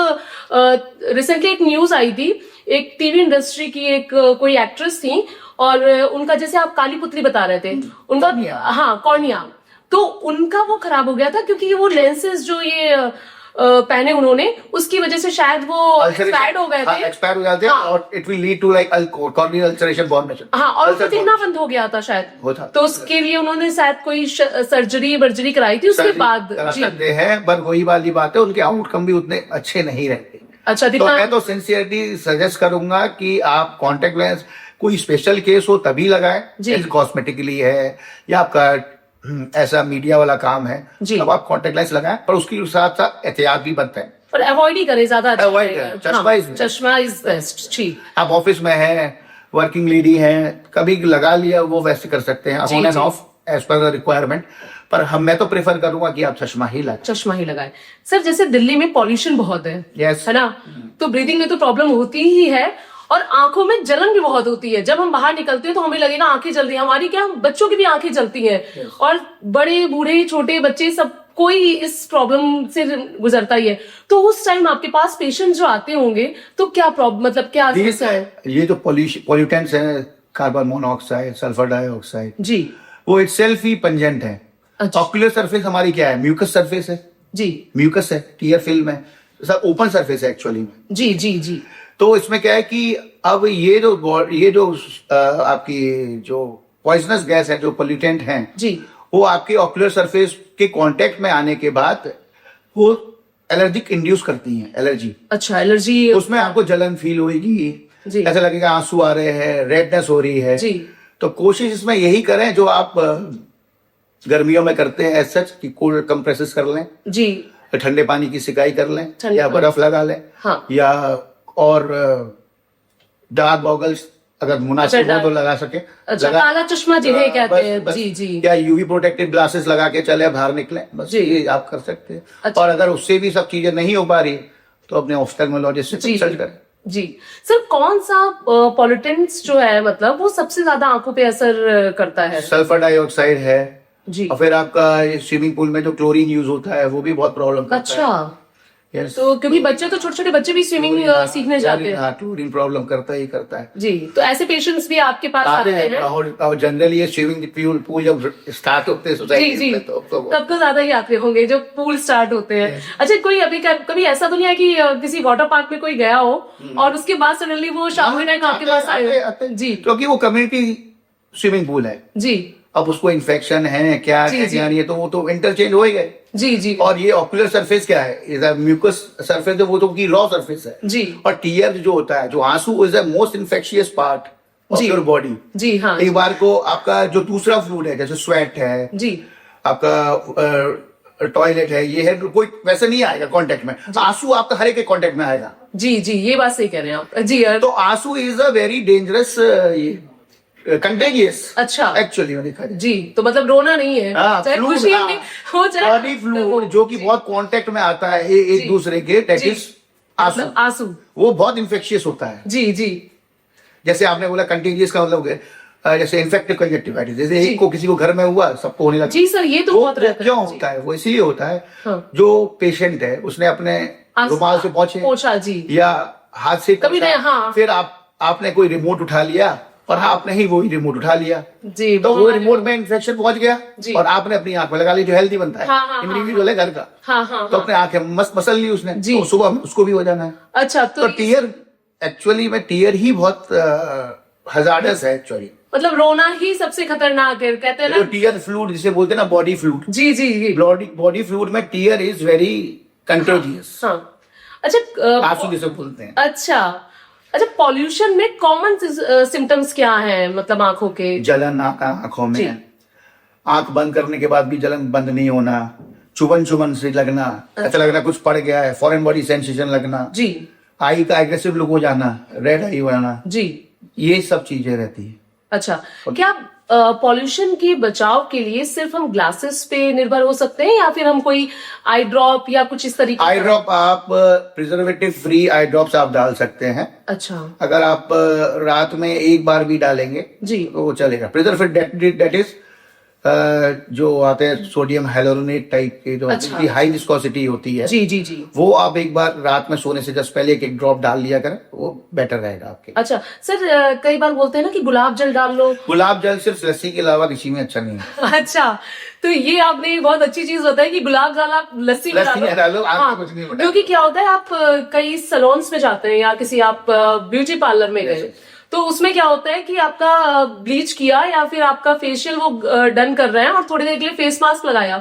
Speaker 1: रिसेंटली एक न्यूज आई थी, एक टीवी इंडस्ट्री की एक कोई एक्ट्रेस थी, और उनका, जैसे आप काली पुतली बता रहे थे, उनका हाँ कॉर्निया, तो उनका वो खराब हो गया था क्योंकि वो लेंसेज जो ये पहने उन्होंने, उसकी वजह से शायद वो एक्सपायर्ड हो गए थे,
Speaker 2: एक्सपायर हो जाते हैं, और it will lead to like corneal ulceration formation.
Speaker 1: हाँ, और उसको दिखना बंद हो गया था शायद, तो उसके लिए उन्होंने शायद कोई सर्जरी कराई थी उसके बाद
Speaker 2: सकते हैं, पर वही वाली बात है, उनके आउटकम भी उतने अच्छे नहीं रहते।
Speaker 1: अच्छा,
Speaker 2: तो मैं तो सिंसियरली सजेस्ट करूंगा कि आप कॉन्टेक्ट लेंस कोई स्पेशल केस हो तभी लगाएं, कॉस्मेटिकली है या आपका ऐसा मीडिया वाला काम है, अब आप कॉन्टेक्ट लेंस लगाएं, पर उसके साथ साथ एहतियात भी बनते हैं,
Speaker 1: पर अवॉइड ही करें ज्यादा।
Speaker 2: चश्मा इज बेस्ट। आप ऑफिस में हैं, वर्किंग लेडी हैं, कभी लगा लिया, वो वैसे कर सकते हैं, on and off as per the requirement, पर मैं तो प्रेफर करूंगा कि आप चश्मा ही लगाएं।
Speaker 1: सर, जैसे दिल्ली में पॉल्यूशन बहुत है, है ना, तो ब्रीदिंग में तो प्रॉब्लम होती ही है, और आंखों में जलन भी बहुत होती है। जब हम बाहर निकलते हैं तो हमें लगेगा आंखें जल रही हैं, हमारी क्या, बच्चों की भी आंखें जलती हैं, और बड़े बूढ़े छोटे बच्चे सब कोई इस प्रॉब्लम से गुजरता ही है। तो उस टाइम आपके पास पेशेंट जो आते होंगे तो क्या प्रॉब्लम, मतलब क्या समस्या है?
Speaker 2: ये जो पॉल्यूटेंट्स है, कार्बन मोनोऑक्साइड, सल्फर डाइऑक्साइड जी, वो इटसेल्फ ही पंजेंट है। ऑक्यूलर सरफेस हमारी क्या है, म्यूकस सरफेस है जी, म्यूकस है, टीयर फिल्म है, सब ओपन सरफेस है एक्चुअली में जी जी जी। तो इसमें क्या है कि अब ये जो आपकी जो पॉइजनस गैस है, जो पोल्यूटेंट हैं जी, वो आपके ऑक्यूलर सरफेस के कांटेक्ट में आने के बाद वो एलर्जिक इंड्यूस करती हैं, एलर्जी। अच्छा, एलर्जी, उसमें आपको जलन फील होगी, ऐसा लगेगा आंसू आ रहे हैं, रेडनेस हो रही है जी। तो कोशिश इसमें यही करें जो आप गर्मियों में करते हैं, एज सच कि कोल्ड कंप्रेसेस कर लें जी, ठंडे पानी की सिकाई कर लें, या बर्फ लगा लें, हाँ, या और डार्क गॉगल्स अगर मुनासिब हो तो लगा सके। अच्छा,
Speaker 1: काला चश्मा जिन्हें कहते हैं जी जी,
Speaker 2: या यूवी प्रोटेक्टेड ग्लासेस लगा के चले बाहर निकले, बस ये आप कर सकते हैं। अच्छा, और अगर उससे भी सब चीजें नहीं हो पा रही तो अपने ऑफ्थेल्मोलॉजिस्ट से कंसल्ट करें
Speaker 1: जी सर, कौन सा पॉल्यूटेंट्स जो है मतलब वो सबसे ज्यादा आंखों पे असर करता है?
Speaker 2: सल्फर डाइऑक्साइड है
Speaker 1: जी।
Speaker 2: और फिर आपका स्विमिंग पूल में जो क्लोरीन यूज होता है वो भी बहुत प्रॉब्लम करता है।
Speaker 1: अच्छा।
Speaker 2: Yes.
Speaker 1: तो क्योंकि बच्चे तो छोटे छोटे बच्चे भी स्विमिंग सीखने जाते हैं।
Speaker 2: हाँ, क्लोरीन प्रॉब्लम करता ही करता है
Speaker 1: जी, तो ऐसे पेशेंट्स भी आपके पास आते हैं?
Speaker 2: और जनरली ये स्विमिंग पूल जब स्टार्ट होते हैं सोसाइटी
Speaker 1: जी,
Speaker 2: में तब
Speaker 1: तो ज्यादा ही आते होंगे जब पूल स्टार्ट होते हैं। अच्छा, कोई अभी कभी ऐसा तो नहीं है कि किसी वाटर पार्क में कोई गया हो और उसके बाद सडनली वो शाम में आपके पास आए? जी,
Speaker 2: क्योंकि वो कम्युनिटी स्विमिंग पूल है
Speaker 1: जी।
Speaker 2: अब उसको इन्फेक्शन है क्या है क्या नहीं है तो वो तो इंटरचेंज हो ही गए।
Speaker 1: जी जी।
Speaker 2: और ये ऑक्यूलर सरफेस क्या है, म्यूकस सरफेस है वो तो की रॉ सरफेस है
Speaker 1: जी।
Speaker 2: और टीयर जो होता है जो आंसू is the most infectious part of your body.
Speaker 1: जी हाँ।
Speaker 2: एक बार को आपका जो दूसरा फ्लूइड है जैसे स्वेट है
Speaker 1: जी,
Speaker 2: आपका टॉयलेट है ये है कोई वैसे नहीं आएगा कांटेक्ट में, आंसू आपका हर एक के कांटेक्ट में आएगा।
Speaker 1: जी जी, ये बात सही कह रहे हैं आप। जी
Speaker 2: तो आंसू इज अ वेरी डेंजरस ये कंटेजियस।
Speaker 1: अच्छा,
Speaker 2: एक्चुअली में देखा जाए
Speaker 1: जी, तो मतलब रोना नहीं है, चाहे खुशी में हो चाहे
Speaker 2: बॉडी फ्लूइड जो कि बहुत कांटेक्ट में आता है एक दूसरे के, दैट इज आंसू।
Speaker 1: आंसू
Speaker 2: वो बहुत इन्फेक्शियस होता है।
Speaker 1: जी जी।
Speaker 2: जैसे आपने बोला कंटेजियस का मतलब जैसे इन्फेक्टिव कंजक्टिवाइटिस, जैसे एक को किसी को घर में हुआ सबको होने लगा।
Speaker 1: जी सर, ये तो बहुत रहता है।
Speaker 2: क्यों होता है? वो इसलिए होता है जो पेशेंट है उसने अपने रुमाल से
Speaker 1: पोंछा जी
Speaker 2: या हाथ से
Speaker 1: कभी नहीं, हाँ।
Speaker 2: फिर आपने कोई रिमोट उठा लिया और आपने ही वही रिमोट उठा लिया
Speaker 1: जी,
Speaker 2: तो वो रिमोट में इन्फेक्शन पहुंच गया और आपने अपनी आंख में लगा ली जो हेल्दी बनता है इंडिविजुअल है घर का। तो अपने आंखें मस्त मसल ली उसने तो सुबह में उसको भी हो जाना है।
Speaker 1: अच्छा,
Speaker 2: तो टीयर एक्चुअली में टीयर ही बहुत हजार्डस है एक्चुअली।
Speaker 1: मतलब रोना ही सबसे खतरनाक है कहते हैं ना,
Speaker 2: टीयर फ्लूइड जिसे बोलते हैं ना, बॉडी फ्लूइड।
Speaker 1: जी जी जी।
Speaker 2: बॉडी फ्लूइड में टीयर इज वेरी कंटेजियस।
Speaker 1: अच्छा,
Speaker 2: आंसू जिसे बोलते हैं।
Speaker 1: अच्छा, पॉल्यूशन में कॉमन सिम्टम्स क्या हैं मतलब आंखों के?
Speaker 2: जलन आंखों में, आंख बंद करने के बाद भी जलन बंद नहीं होना, चुभन से लगना, ऐसा लगना कुछ पड़ गया है, फॉरेन बॉडी सेंसेशन लगना जी, आई का एग्रेसिव लुक हो जाना, रेड आई होना जी, ये सब चीजें रहती है। अच्छा,
Speaker 1: क्या पॉल्यूशन के बचाव के लिए सिर्फ हम ग्लासेस पे निर्भर हो सकते हैं या फिर हम कोई आई ड्रॉप या कुछ इस तरीके?
Speaker 2: आई ड्रॉप आप प्रिजर्वेटिव फ्री आई ड्रॉप्स आप डाल सकते हैं।
Speaker 1: अच्छा,
Speaker 2: अगर आप रात में एक बार भी डालेंगे जी तो वो चलेगा। प्रिजर्वेटिव दैट इज जो आते हैं सोडियम हाइलोरोनेट टाइप के जो हाई विस्कोसिटी होती है
Speaker 1: जी जी जी,
Speaker 2: वो आप एक बार रात में सोने से जस्ट पहले एक ड्रॉप डाल लिया करें, वो बेटर रहेगा आपके।
Speaker 1: अच्छा सर, कई बार बोलते हैं ना कि गुलाब जल डाल लो।
Speaker 2: गुलाब जल सिर्फ लस्सी के अलावा किसी में अच्छा नहीं है।
Speaker 1: अच्छा, तो ये आपने बहुत अच्छी चीज बताई कि गुलाब जल आप लस्सी में डालो।
Speaker 2: कुछ नहीं होता।
Speaker 1: क्योंकि क्या होता है, आप कई सलोन्स में जाते हैं या किसी आप ब्यूटी पार्लर में गए तो उसमें क्या होता है कि आपका ब्लीच किया या फिर आपका फेशियल वो डन कर रहे हैं और थोड़ी देर के लिए फेस मास्क लगाया,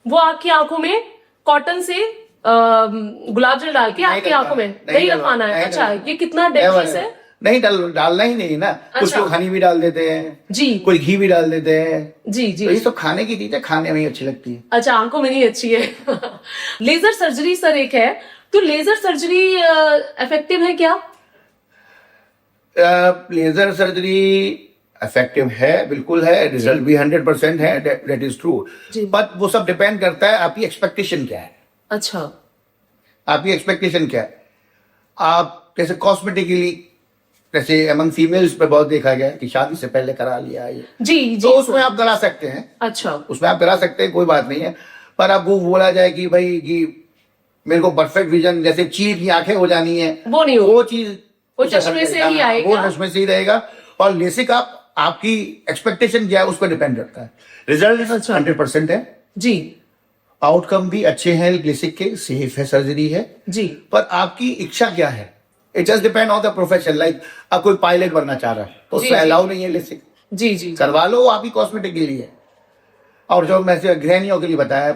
Speaker 1: वो आपकी आंखों में कॉटन से गुलाब जल डाल के आपकी आंखों में नहीं लगाना है। अच्छा, ये कितना डेंजरस है?
Speaker 2: नहीं डालना ही नहीं ना। कुछ लोग हनी भी डाल देते हैं जी, कोई घी भी डाल देते हैं जी जी, तो ये सब खाने की चीजें खाने में ही अच्छी लगती है।
Speaker 1: अच्छा, आंखों में नहीं अच्छी है। लेजर सर्जरी सर एक है, तो लेजर सर्जरी इफेक्टिव है क्या?
Speaker 2: लेजर सर्जरी इफेक्टिव है, बिल्कुल है, रिजल्ट भी 100% है, दैट इज ट्रू, बट वो सब डिपेंड करता है आपकी एक्सपेक्टेशन क्या है। अच्छा, आपकी एक्सपेक्टेशन क्या है? आप जैसे कॉस्मेटिकली, जैसे अमंग फीमेल्स पे बहुत देखा गया कि शादी से पहले करा लिया ये जी जी, तो उसमें आप करा सकते हैं। अच्छा, उसमें आप करा सकते हैं, कोई बात नहीं है, पर आपको बोला जाए कि भाई कि मेरे को परफेक्ट विजन, जैसे चीर की आंखें हो जानी है, वो नहीं, वो चीज वो चश्मे से ही आएगा, वो चश्मे से ही रहेगा। और लेसिक आपकी एक्सपेक्टेशन क्या है उस पर डिपेंड करता है। रिजल्ट 100% है जी, आउटकम भी अच्छे हैं लेसिक के, सेफ है, सर्जरी है जी, पर आपकी इच्छा क्या है, it just depend on the profession. Like आप कोई पायलट बनना चाह रहा है तो उसमें अलाउ नहीं है लेसिक, जी जी, करवा लो, वो आपकी कॉस्मेटिक के लिए। और जो मैंने गृहिणियों के लिए बताया,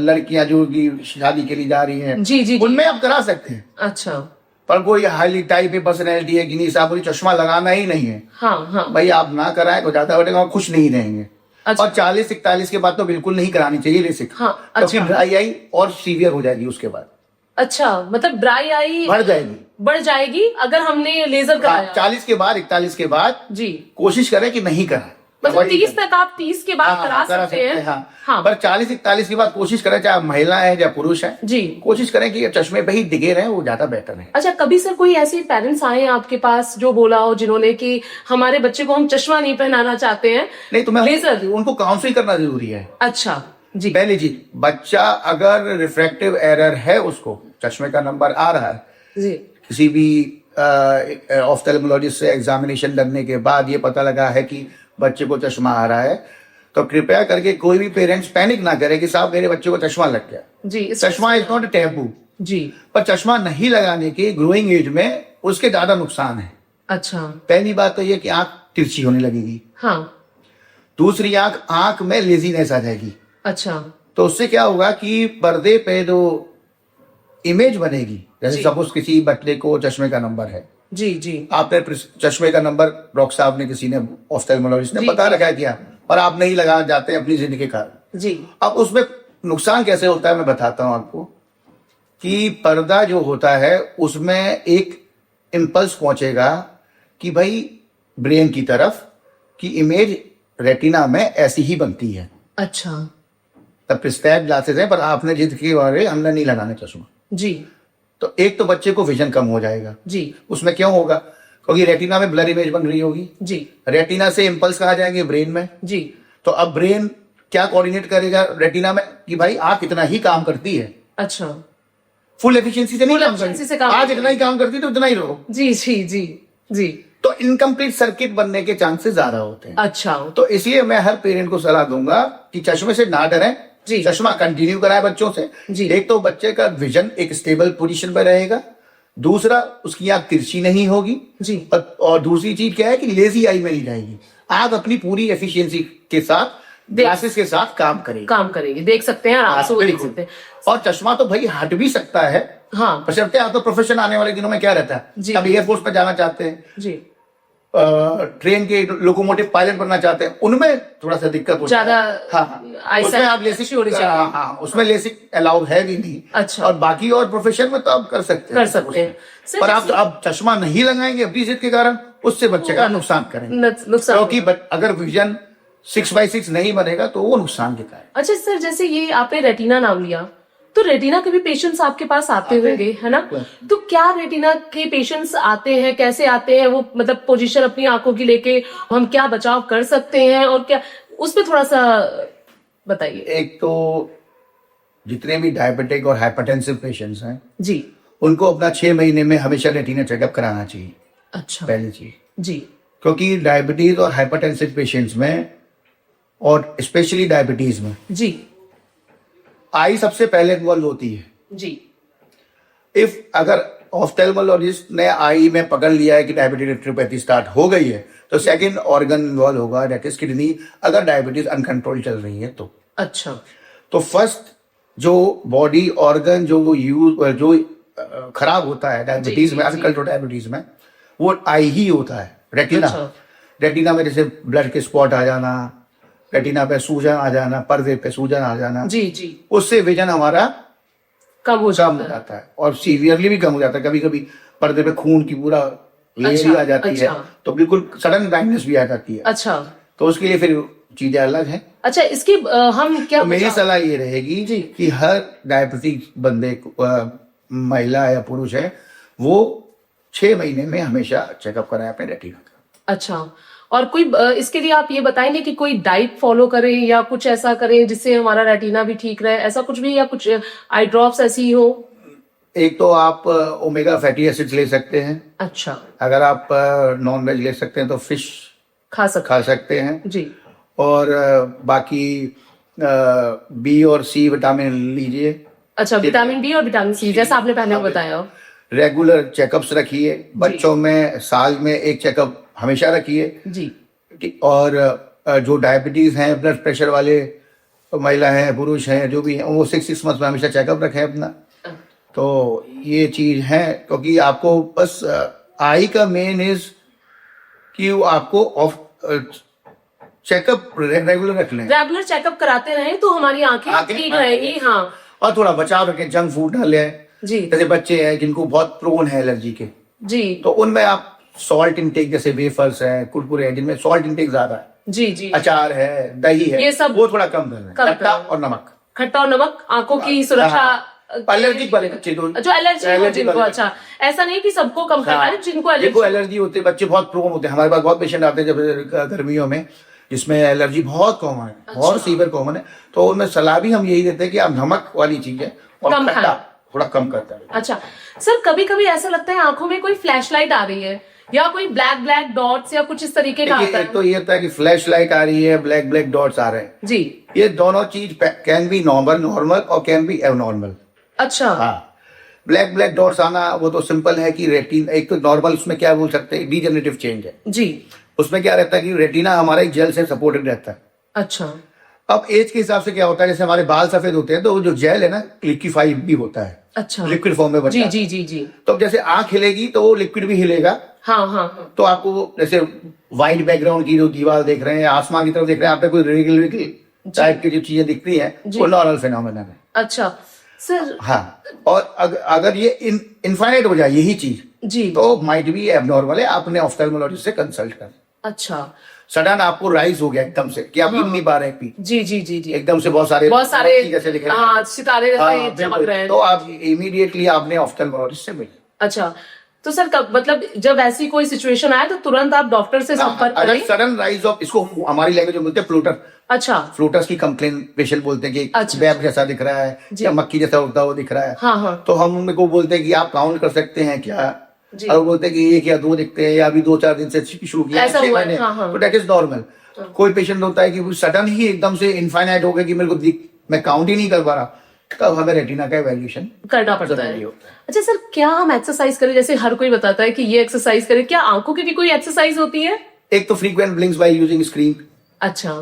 Speaker 2: लड़कियां जो शादी के लिए जा रही हैं जी जी, उनमें आप करा सकते हैं। अच्छा, पर कोई हाईली टाइप पर्सनैलिटी है कि नहीं साहब मुझे चश्मा लगाना ही नहीं है, हाँ हाँ, भाई आप ना कराएं तो ज्यादा बढ़ेगा और खुश नहीं रहेंगे। अच्छा। और 40-41 के बाद तो बिल्कुल नहीं करानी चाहिए लेसिक, हाँ, अच्छा, तो ड्राई आई और सीवियर हो जाएगी उसके बाद। अच्छा, मतलब ड्राई आई बढ़ जाएगी अगर हमने लेजर कराया। 40 के बाद 41 के बाद जी कोशिश करें कि नहीं कराएं।
Speaker 1: मतलब 30 तक आप 30 के बाद करा सकते हैं।
Speaker 2: हाँ, पर 40-41 के बाद कोशिश करें, चाहे महिला है या पुरुष है जी, कोशिश करें कि चश्मे पे ही डिगे रहे, वो ज्यादा बेहतर है।
Speaker 1: अच्छा, कभी सर कोई ऐसे पेरेंट्स आए आपके पास जो बोला हो, जिन्होंने कि हमारे बच्चे को हम चश्मा नहीं पहनाना चाहते हैं?
Speaker 2: नहीं, तो मैं उनको काउंसलिंग करना जरूरी है।
Speaker 1: अच्छा जी।
Speaker 2: पहली चीज, बच्चा अगर रिफ्रैक्टिव एरर है, उसको चश्मे का नंबर आ रहा है जी, किसी भी ऑफ्थेल्मोलॉजिस्ट से एग्जामिनेशन करने के बाद ये पता लगा है कि बच्चे को चश्मा आ रहा है, तो कृपया करके कोई भी पेरेंट्स पैनिक ना करे कि साहब मेरे बच्चे को चश्मा लग गया जी। चश्मा इज नॉट अ टैबू जी, पर चश्मा नहीं लगाने के ग्रोइंग एज में उसके ज्यादा नुकसान है। अच्छा, पहली बात तो ये कि आंख तिरछी होने लगेगी। हाँ। दूसरी, आंख में लेजीनेस आ जाएगी। अच्छा, तो उससे क्या होगा कि पर्दे पे जो इमेज बनेगी, जैसे सपोज किसी बच्चे को चश्मे का नंबर है जी जी, आपने चश्मे का नंबर डॉक्टर साहब ने, किसी ने ऑफ्थेल्मोलॉजिस्ट ने बता रखा है क्या, और आप नहीं लगा जाते अपनी जिंदगी के कारण जी। अब उसमें नुकसान कैसे होता है मैं बताता हूं आपको, कि पर्दा जो होता है उसमें एक इम्पल्स पहुंचेगा कि भाई ब्रेन की तरफ, कि इमेज रेटिना में ऐसी ही बनती है। अच्छा, तब प्रिस्क्राइब ग्लासेस है, पर आपने जिद की वाले अंदर नहीं लगाने चश्मा जी, तो एक तो बच्चे को विजन कम हो जाएगा जी। उसमें क्यों होगा? क्योंकि रेटिना में ब्लर इमेज बन रही होगी जी, रेटिना से इंपल्स कहाँ जाएंगे? ब्रेन में जी। तो अब ब्रेन क्या कोऑर्डिनेट करेगा रेटिना में कि भाई आप इतना ही काम करती है। अच्छा, फुल एफिशिएंसी से नहीं काम करती, आज इतना ही काम करती तो इतना ही रहो जी जी जी जी। तो इनकम्प्लीट सर्किट बनने के चांसेस ज्यादा होते हैं। अच्छा, तो इसलिए मैं हर पेरेंट को सलाह दूंगा कि चश्मे से ना डरें जी, चश्मा कंटिन्यू कराए बच्चों से जी। एक तो बच्चे का विजन एक स्टेबल पोजीशन पर रहेगा, दूसरा उसकी आंख तिरछी नहीं होगी जी, और दूसरी चीज क्या है कि लेजी आई में नहीं जाएगी, आंख अपनी पूरी एफिशिएंसी के साथ ग्लासेस के साथ काम करेगी, देख सकते हैं आराम से, देख सकते हैं। और चश्मा तो भाई हट भी सकता है हाँ, बशर्ते आप तो प्रोफेशन आने वाले दिनों में क्या रहता है, अब एयरफोर्स पे जाना चाहते हैं जी, ट्रेन के लोकोमोटिव पायलट बनना चाहते हैं, उनमें थोड़ा सा दिक्कत होता है। हाँ, उसमें आप लेसिक हाँ, उसमें लेसिक अलाउड है भी नहीं। अच्छा, और बाकी और प्रोफेशन में तो आप कर सकते हैं, पर आप चश्मा नहीं लगाएंगे अपनी जिद के कारण, उससे बच्चे का नुकसान करेंगे, क्योंकि अगर विजन 6x6 नहीं बनेगा तो वो नुकसान देता है। अच्छा सर, जैसे ये आपने रेटिना नाम लिया, तो रेटिना के भी पेशेंट्स आपके पास आते होंगे है ना, तो क्या रेटिना के पेशेंट्स आते हैं, कैसे आते हैं वो, मतलब पोजीशन अपनी आंखों की लेके हम क्या बचाव कर सकते हैं, और क्या उस पर थोड़ा सा बताइए। एक तो जितने भी डायबिटिक और हाइपरटेंसिव पेशेंट्स हैं जी, उनको अपना 6 महीने में हमेशा रेटिना चेकअप कराना चाहिए। अच्छा, पहली चीज जी, क्योंकि डायबिटीज और हाइपरटेंसिव पेशेंट्स में, और स्पेशली डायबिटीज में जी, आई सबसे पहले इन्वॉल्व होती है जी। इफ अगर ऑफ्थेल्मोलॉजिस्ट ने आई में पकड़ लिया है कि डायबिटीज रेटिनोपैथी स्टार्ट हो गई है, तो सेकंड ऑर्गन इन्वॉल्व होगा, दैट इज किडनी, अगर डायबिटीज अनकंट्रोल चल रही है तो। अच्छा, तो फर्स्ट जो बॉडी ऑर्गन जो खराब होता है डायबिटीज में, अनकंट्रोल डायबिटीज में, वो आई ही होता है, रेटिना। अच्छा। रेटिना में जैसे ब्लड के स्पॉट आ जाना, रेटिना पे सूजन आ जाना, पर्दे पे सूजन आ जाना जी जी, उससे विजन हमारा कम हो जाता है, और सीवियरली भी कम हो जाता है। कभी कभी पर्दे पे खून की पूरा लेयर भी आ जाती है, तो बिल्कुल सडन ब्लाइंडनेस भी आ जाती है। अच्छा, तो उसके लिए फिर चीजें अलग हैं। अच्छा, इसकी हम क्या, तो मेरी सलाह ये रहेगी जी कि हर डायबिटिक बंदे महिला या पुरुष है, वो 6 महीने में हमेशा चेकअप कराए अपने रेटिना का। अच्छा, और कोई इसके लिए आप ये बताएंगे कि कोई डाइट फॉलो करें या कुछ ऐसा करें जिससे हमारा रेटिना भी ठीक रहे, ऐसा कुछ भी, या कुछ आई ड्रॉप्स ऐसी हो? एक तो आप ओमेगा फैटी एसिड्स ले सकते हैं। अच्छा, अगर आप नॉन वेज ले सकते हैं तो फिश खा सकते हैं जी, और बाकी बी और सी विटामिन लीजिए। अच्छा, विटामिन बी और विटामिन सी, जैसा आपने पहले बताया। रेगुलर चेकअप्स रखिए, बच्चों में साल में एक चेकअप हमेशा रखिए जी। और जो डायबिटीज हैं, ब्लड प्रेशर वाले महिला हैं, पुरुष हैं, जो भी हैं, वो 6 मंथ में हमेशा चेकअप रखें अपना। तो ये चीज है, क्योंकि आपको बस आई का मेन इज कि आपको चेकअप रेगुलर रख लें, रेगुलर चेकअप कराते रहें तो हमारी आंखें ठीक रहेगी। हाँ, और थोड़ा बचाव रखें, जंक फूड ना लें जी। जैसे बच्चे हैं जिनको बहुत प्रोन है एलर्जी के जी, तो उनमें आप सॉल्ट इंटेक, जैसे वेफर्स हैं, कुरकुरे हैं, जिनमें सॉल्ट इंटेक ज्यादा है,
Speaker 1: जी जी,
Speaker 2: अचार है, दही है,
Speaker 1: ये सब
Speaker 2: वो थोड़ा कम करना है। खट्टा और नमक,
Speaker 1: खट्टा और नमक आंखों की सुरक्षा,
Speaker 2: एलर्जिक वाले बच्चे जो
Speaker 1: एलर्जी हो जिनको, अच्छा ऐसा नहीं कि सबको कम करना है, जिनको
Speaker 2: एलर्जी होती है, बच्चे बहुत प्रोन होते हैं। हमारे पास बहुत पेशेंट आते हैं जब गर्मियों में, जिसमें एलर्जी बहुत कॉमन है, बहुत सीवियर कॉमन है, तो उनमें सलाह भी हम यही देते हैं कि आप नमक वाली चीजें और खट्टा थोड़ा कम करता है।
Speaker 1: अच्छा सर, कभी कभी ऐसा लगता है आंखों में कोई फ्लैश लाइट आ रही है या कोई ब्लैक ब्लैक डॉट्स या कुछ इस तरीके का आता है।
Speaker 2: एक तो ये होता है कि फ्लैश लाइट आ रही है, ब्लैक ब्लैक डॉट्स आ रहे हैं
Speaker 1: जी,
Speaker 2: ये दोनों चीज कैन बी नॉर्मल और कैन बी एबनॉर्मल।
Speaker 1: अच्छा,
Speaker 2: हाँ, ब्लैक ब्लैक डॉट्स आना वो तो सिंपल है कि रेटिन, एक तो नॉर्मल, उसमें क्या बोल सकते हैं, डीजेनरेटिव चेंज है
Speaker 1: जी,
Speaker 2: उसमें क्या रहता है कि रेटिना हमारा एक जेल से सपोर्टेड रहता है।
Speaker 1: अच्छा,
Speaker 2: अब एज के हिसाब से क्या होता है, जैसे हमारे बाल सफेद होते हैं तो जो जेल है ना, लिक्विफाई भी होता है,
Speaker 1: अच्छा,
Speaker 2: लिक्विड फॉर्म में बनता
Speaker 1: जी
Speaker 2: है।
Speaker 1: जी जी जी,
Speaker 2: तो अब जैसे आंख हिलेगी तो वो लिक्विड भी हिलेगा।
Speaker 1: हाँ हाँ हाँ,
Speaker 2: तो आपको जैसे व्हाइट बैकग्राउंड की जो दीवार देख रहे हैं, आसमान की तरफ देख रहे हैं, आप पे कोई रिगल टाइप की जो चीजें दिख रही हैं, वो नॉर्मल फिनोमेना है।
Speaker 1: अच्छा सर,
Speaker 2: हाँ, और अगर ये इनफाइनाइट हो जाए यही चीज
Speaker 1: जी,
Speaker 2: तो माइट बी एबनॉर्मल है, आपने ऑफ्थेल्मोलॉजिस्ट से कंसल्ट कर।
Speaker 1: अच्छा,
Speaker 2: सडन आपको राइज हो गया एकदम से कि आप गिन नहीं पा रहे हैं,
Speaker 1: जी जी जी जी,
Speaker 2: एकदम से बहुत सारे
Speaker 1: जैसे दिख रहे हैं, हाँ, सितारे जैसे चमक रहे हैं,
Speaker 2: तो आप इमीडिएटली आपने ऑफ्थेल्मोलॉजिस्ट से मिले।
Speaker 1: अच्छा, तो सर मतलब जब ऐसी कोई सिचुएशन आए तो तुरंत आप डॉक्टर से संपर्क
Speaker 2: अगर
Speaker 1: करें।
Speaker 2: सडन राइज ऑफ, इसको हमारी लैंग्वेज में बोलते हैं फ्लोटर।
Speaker 1: अच्छा,
Speaker 2: फ्लोटर्स की कंप्लेन पेशेंट बोलते हैं कि बैब जैसा दिख रहा है या मक्खी जैसा उड़ता हुआ दिख रहा है।
Speaker 1: हाँ हाँ,
Speaker 2: तो हम उनको बोलते हैं कि आप काउंट कर सकते हैं क्या, और वो बोलते हैं कि 1 या 2 दिखते हैं या अभी 2-4 दिन से शुरू किया,
Speaker 1: ऐसा हुआ है, हाँ, हाँ।
Speaker 2: तो दैट इज नॉर्मल। कोई पेशेंट होता है कि सडन ही एकदम से इनफाइनाइट हो गया कि मेरे को मैं काउंट ही नहीं कर पा रहा, तब हमें रेटिना का इवैल्यूएशन
Speaker 1: करना पड़ता है। अच्छा सर, क्या हम एक्सरसाइज करें, जैसे हर कोई बताता है कि ये एक्सरसाइज करें, क्या आंखों की भी कोई एक्सरसाइज होती है?
Speaker 2: एक तो frequent blinks by using screen,
Speaker 1: अच्छा,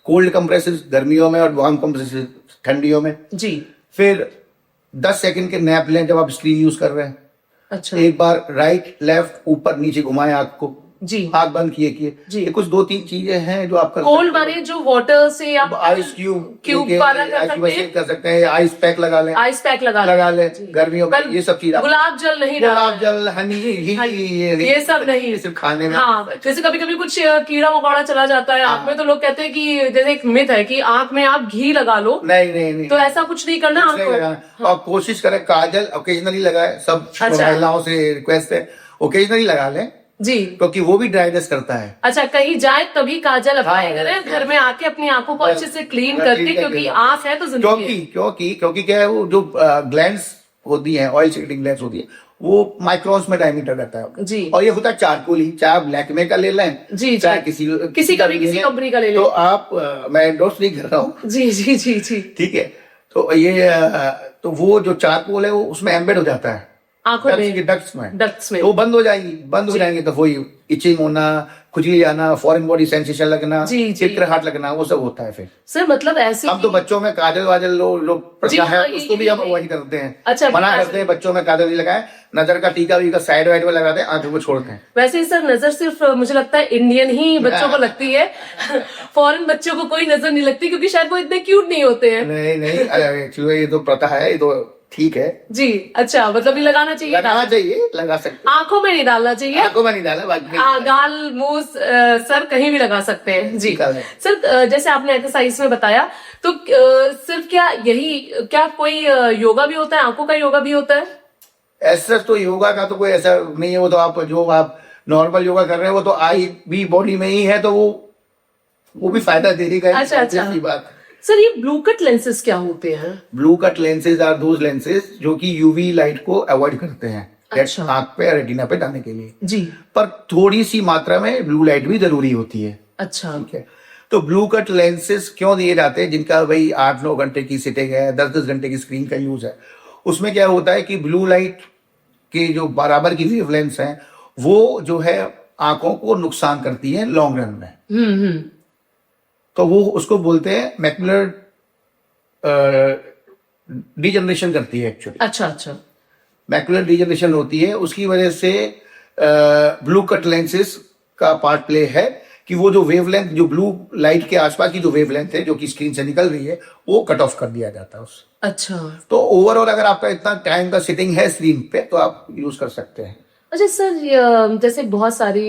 Speaker 2: कोल्ड कंप्रेसेस गर्मियों में और वार्म कंप्रेसेस ठंडियों में
Speaker 1: जी,
Speaker 2: फिर 10 सेकंड के नैप लें जब आप स्क्रीन यूज कर रहे हैं।
Speaker 1: अच्छा,
Speaker 2: एक बार राइट लेफ्ट ऊपर नीचे घुमाएं आंख को,
Speaker 1: जी,
Speaker 2: आंख बंद किए
Speaker 1: जी,
Speaker 2: ये कुछ 2-3 चीजें हैं जो आप कर
Speaker 1: कोल्ड माने जो वाटर से आप
Speaker 2: आइस क्यूब
Speaker 1: वाला कर सकते हैं,
Speaker 2: आइस पैक लगा लें,
Speaker 1: आइस पैक लगा
Speaker 2: लें गर्मियों में, ये सब चीज।
Speaker 1: गुलाब जल नहीं,
Speaker 2: गुलाब जल, हनी,
Speaker 1: ये सब नहीं,
Speaker 2: सिर्फ खाने में।
Speaker 1: हाँ, जैसे कभी कभी कुछ कीड़ा मकोड़ा चला जाता है आंख में, तो लोग कहते हैं कि जैसे एक मिथ है कि आंख में आप घी लगा लो,
Speaker 2: नहीं,
Speaker 1: तो ऐसा कुछ नहीं करना आंख को।
Speaker 2: आप कोशिश करें काजल ओकेजनली लगाए, सब महिलाओं से रिक्वेस्ट है ओकेजनली लगा लें
Speaker 1: जी,
Speaker 2: क्योंकि वो भी ड्राइनेस करता है।
Speaker 1: अच्छा, कहीं जाए तभी काजल अप्लाई करें, घर में आके अपनी आंखों को अच्छे से क्लीन करके, क्योंकि आंख है तो जिंदगी है।
Speaker 2: क्योंकि क्या है, वो जो ग्लैंड्स होती हैं, ऑयल सीक्रेटिंग ग्लैंड्स होती है, वो माइक्रॉन्स में डायमीटर रहता है
Speaker 1: जी,
Speaker 2: और ये होता है चारकोल ही, चाहे आप लैक्मे का ले लें
Speaker 1: जी,
Speaker 2: चाहे किसी
Speaker 1: कंपनी का ले लें,
Speaker 2: तो आप मैं एंडोर्स नहीं कर रहा हूँ,
Speaker 1: जी जी जी जी,
Speaker 2: ठीक है। तो ये तो वो जो चारकोल है वो उसमें एम्बेड हो जाता है
Speaker 1: आंखों में,
Speaker 2: डक्ट्स में, तो वो बंद हो जाएंगे, तो वही इचिंग होना, खुजली आना, फॉरेन बॉडी सेंसेशन लगना, चिकराहट लगना, वो सब होता है। फिर
Speaker 1: सर मतलब ऐसे
Speaker 2: हम तो बच्चों में काजल वाजल लोग प्रथा है उसको भी हम अवॉइड करते हैं,
Speaker 1: अच्छा,
Speaker 2: मना करते हैं बच्चों में काजल नहीं लगाए, नजर का टीका भी साइड वाइड में लगाते हैं, आंखों को छोड़ते हैं।
Speaker 1: वैसे ही सर नजर सिर्फ मुझे लगता है इंडियन ही बच्चों को लगती है, फॉरेन बच्चों को कोई नजर नहीं लगती, क्योंकि शायद वो इतने क्यूट नहीं होते हैं।
Speaker 2: नहीं एक्चुअली ये तो प्रथा है, ये तो ठीक है
Speaker 1: जी। अच्छा, मतलब ये लगाना चाहिए,
Speaker 2: लगा सकते,
Speaker 1: आंखों में नहीं डालना चाहिए,
Speaker 2: आंखों में नहीं डाला,
Speaker 1: गाल मुंह सर कहीं भी लगा सकते हैं जी। सर जैसे आपने एक्सरसाइज में बताया, तो सिर्फ क्या कोई योगा भी होता है, आंखों का योगा भी होता है?
Speaker 2: ऐसा तो योगा का तो कोई ऐसा नहीं है, वो तो आप नॉर्मल योगा कर रहे हैं, वो तो आई भी बॉडी में ही है, तो वो भी फायदा दे देगा।
Speaker 1: अच्छा, बात सर, ये ब्लू कट लेंसेज क्या होते हैं?
Speaker 2: Blue cut lenses are those lenses जो कि यूवी लाइट को अवॉइड करते हैं, अच्छा, आंख पे रेटिना पे डालने के लिए
Speaker 1: जी, पर
Speaker 2: थोड़ी सी मात्रा में ब्लू लाइट भी जरूरी होती है।
Speaker 1: अच्छा,
Speaker 2: ठीक है। तो ब्लू कट लेंसेज क्यों दिए जाते हैं, जिनका भाई 8-9 घंटे की सिटिंग है, 10-10 घंटे की स्क्रीन का यूज है, उसमें क्या होता है कि ब्लू लाइट के जो बराबर की वेवलेंथ्स हैं वो जो है आंखों को नुकसान करती है लॉन्ग रन में। तो वो उसको बोलते हैं मैकुलर डीजनरेशन करती है एक्चुअली। अच्छा, मैकुलर डीजनरेशन होती है, उसकी वजह से ब्लू कट लेंसेज का पार्ट प्ले है कि वो जो वेवलेंथ, जो ब्लू लाइट के आसपास की जो वेवलेंथ है जो कि स्क्रीन से निकल रही है, वो कट ऑफ कर दिया जाता है उससे।
Speaker 1: अच्छा,
Speaker 2: तो ओवरऑल अगर आपका इतना टाइम का सिटिंग है स्क्रीन पे तो आप यूज कर सकते हैं।
Speaker 1: अच्छा सर, जैसे बहुत सारे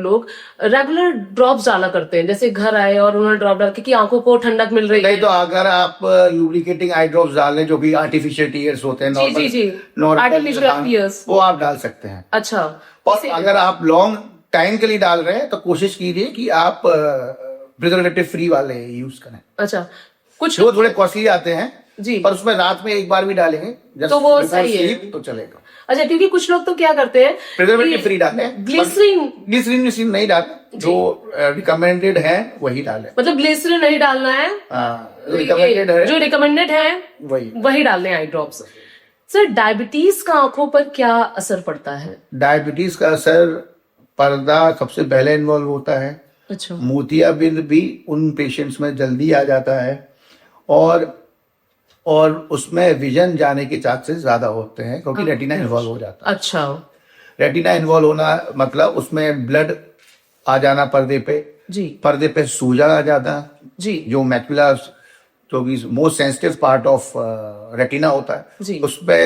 Speaker 1: लोग रेगुलर ड्रॉप्स डाला करते हैं, जैसे घर आए और उन्होंने ड्रॉप डाल के कि आंखों को ठंडक मिल रही
Speaker 2: नहीं
Speaker 1: है।
Speaker 2: तो अगर आप लुब्रिकेटिंग आई ड्रॉप्स डाल लें, जो भी आर्टिफिशियल टीयर्स होते हैं,
Speaker 1: जी जी जी,
Speaker 2: नॉर्मल
Speaker 1: आर्टिफिशियल टीयर्स,
Speaker 2: वो आप डाल सकते हैं।
Speaker 1: अच्छा।
Speaker 2: और अगर आप लॉन्ग टाइम के लिए डाल रहे हैं तो कोशिश कीजिए कि आप प्रिजर्वेटिव फ्री वाले यूज करें।
Speaker 1: अच्छा, कुछ
Speaker 2: जो थोड़े कॉस्टली आते हैं
Speaker 1: जी,
Speaker 2: पर उसमें रात में एक बार भी डालेंगे
Speaker 1: तो वो सही है,
Speaker 2: तो चलेगा।
Speaker 1: अच्छा, क्योंकि कुछ लोग तो क्या करते हैं,
Speaker 2: प्रिजर्वेटिव फ्री डालें, ग्लिसरीन नहीं डालें, जो रिकमेंडेड है वही डालें।
Speaker 1: मतलब ग्लिसरीन नहीं डालना है,
Speaker 2: रिकमेंडेड है,
Speaker 1: जो रिकमेंडेड है वही डालने आई ड्रॉप्स। सर, डायबिटीज का आंखों पर क्या असर पड़ता है?
Speaker 2: डायबिटीज का असर पर्दा सबसे पहले इन्वॉल्व होता है।
Speaker 1: अच्छा।
Speaker 2: मोतियाबिंद भी उन पेशेंट्स में जल्दी आ जाता है, और उसमें विजन जाने के चांसेस ज्यादा होते हैं क्योंकि रेटिना इन्वॉल्व हो जाता है।
Speaker 1: अच्छा।
Speaker 2: रेटिना इन्वॉल्व होना मतलब उसमें ब्लड आ जाना पर्दे पे
Speaker 1: जी,
Speaker 2: पर्दे पे सूजन आ जाना
Speaker 1: जी,
Speaker 2: जो मैकुला, जो भी most sensitive part of retina होता है, उस पे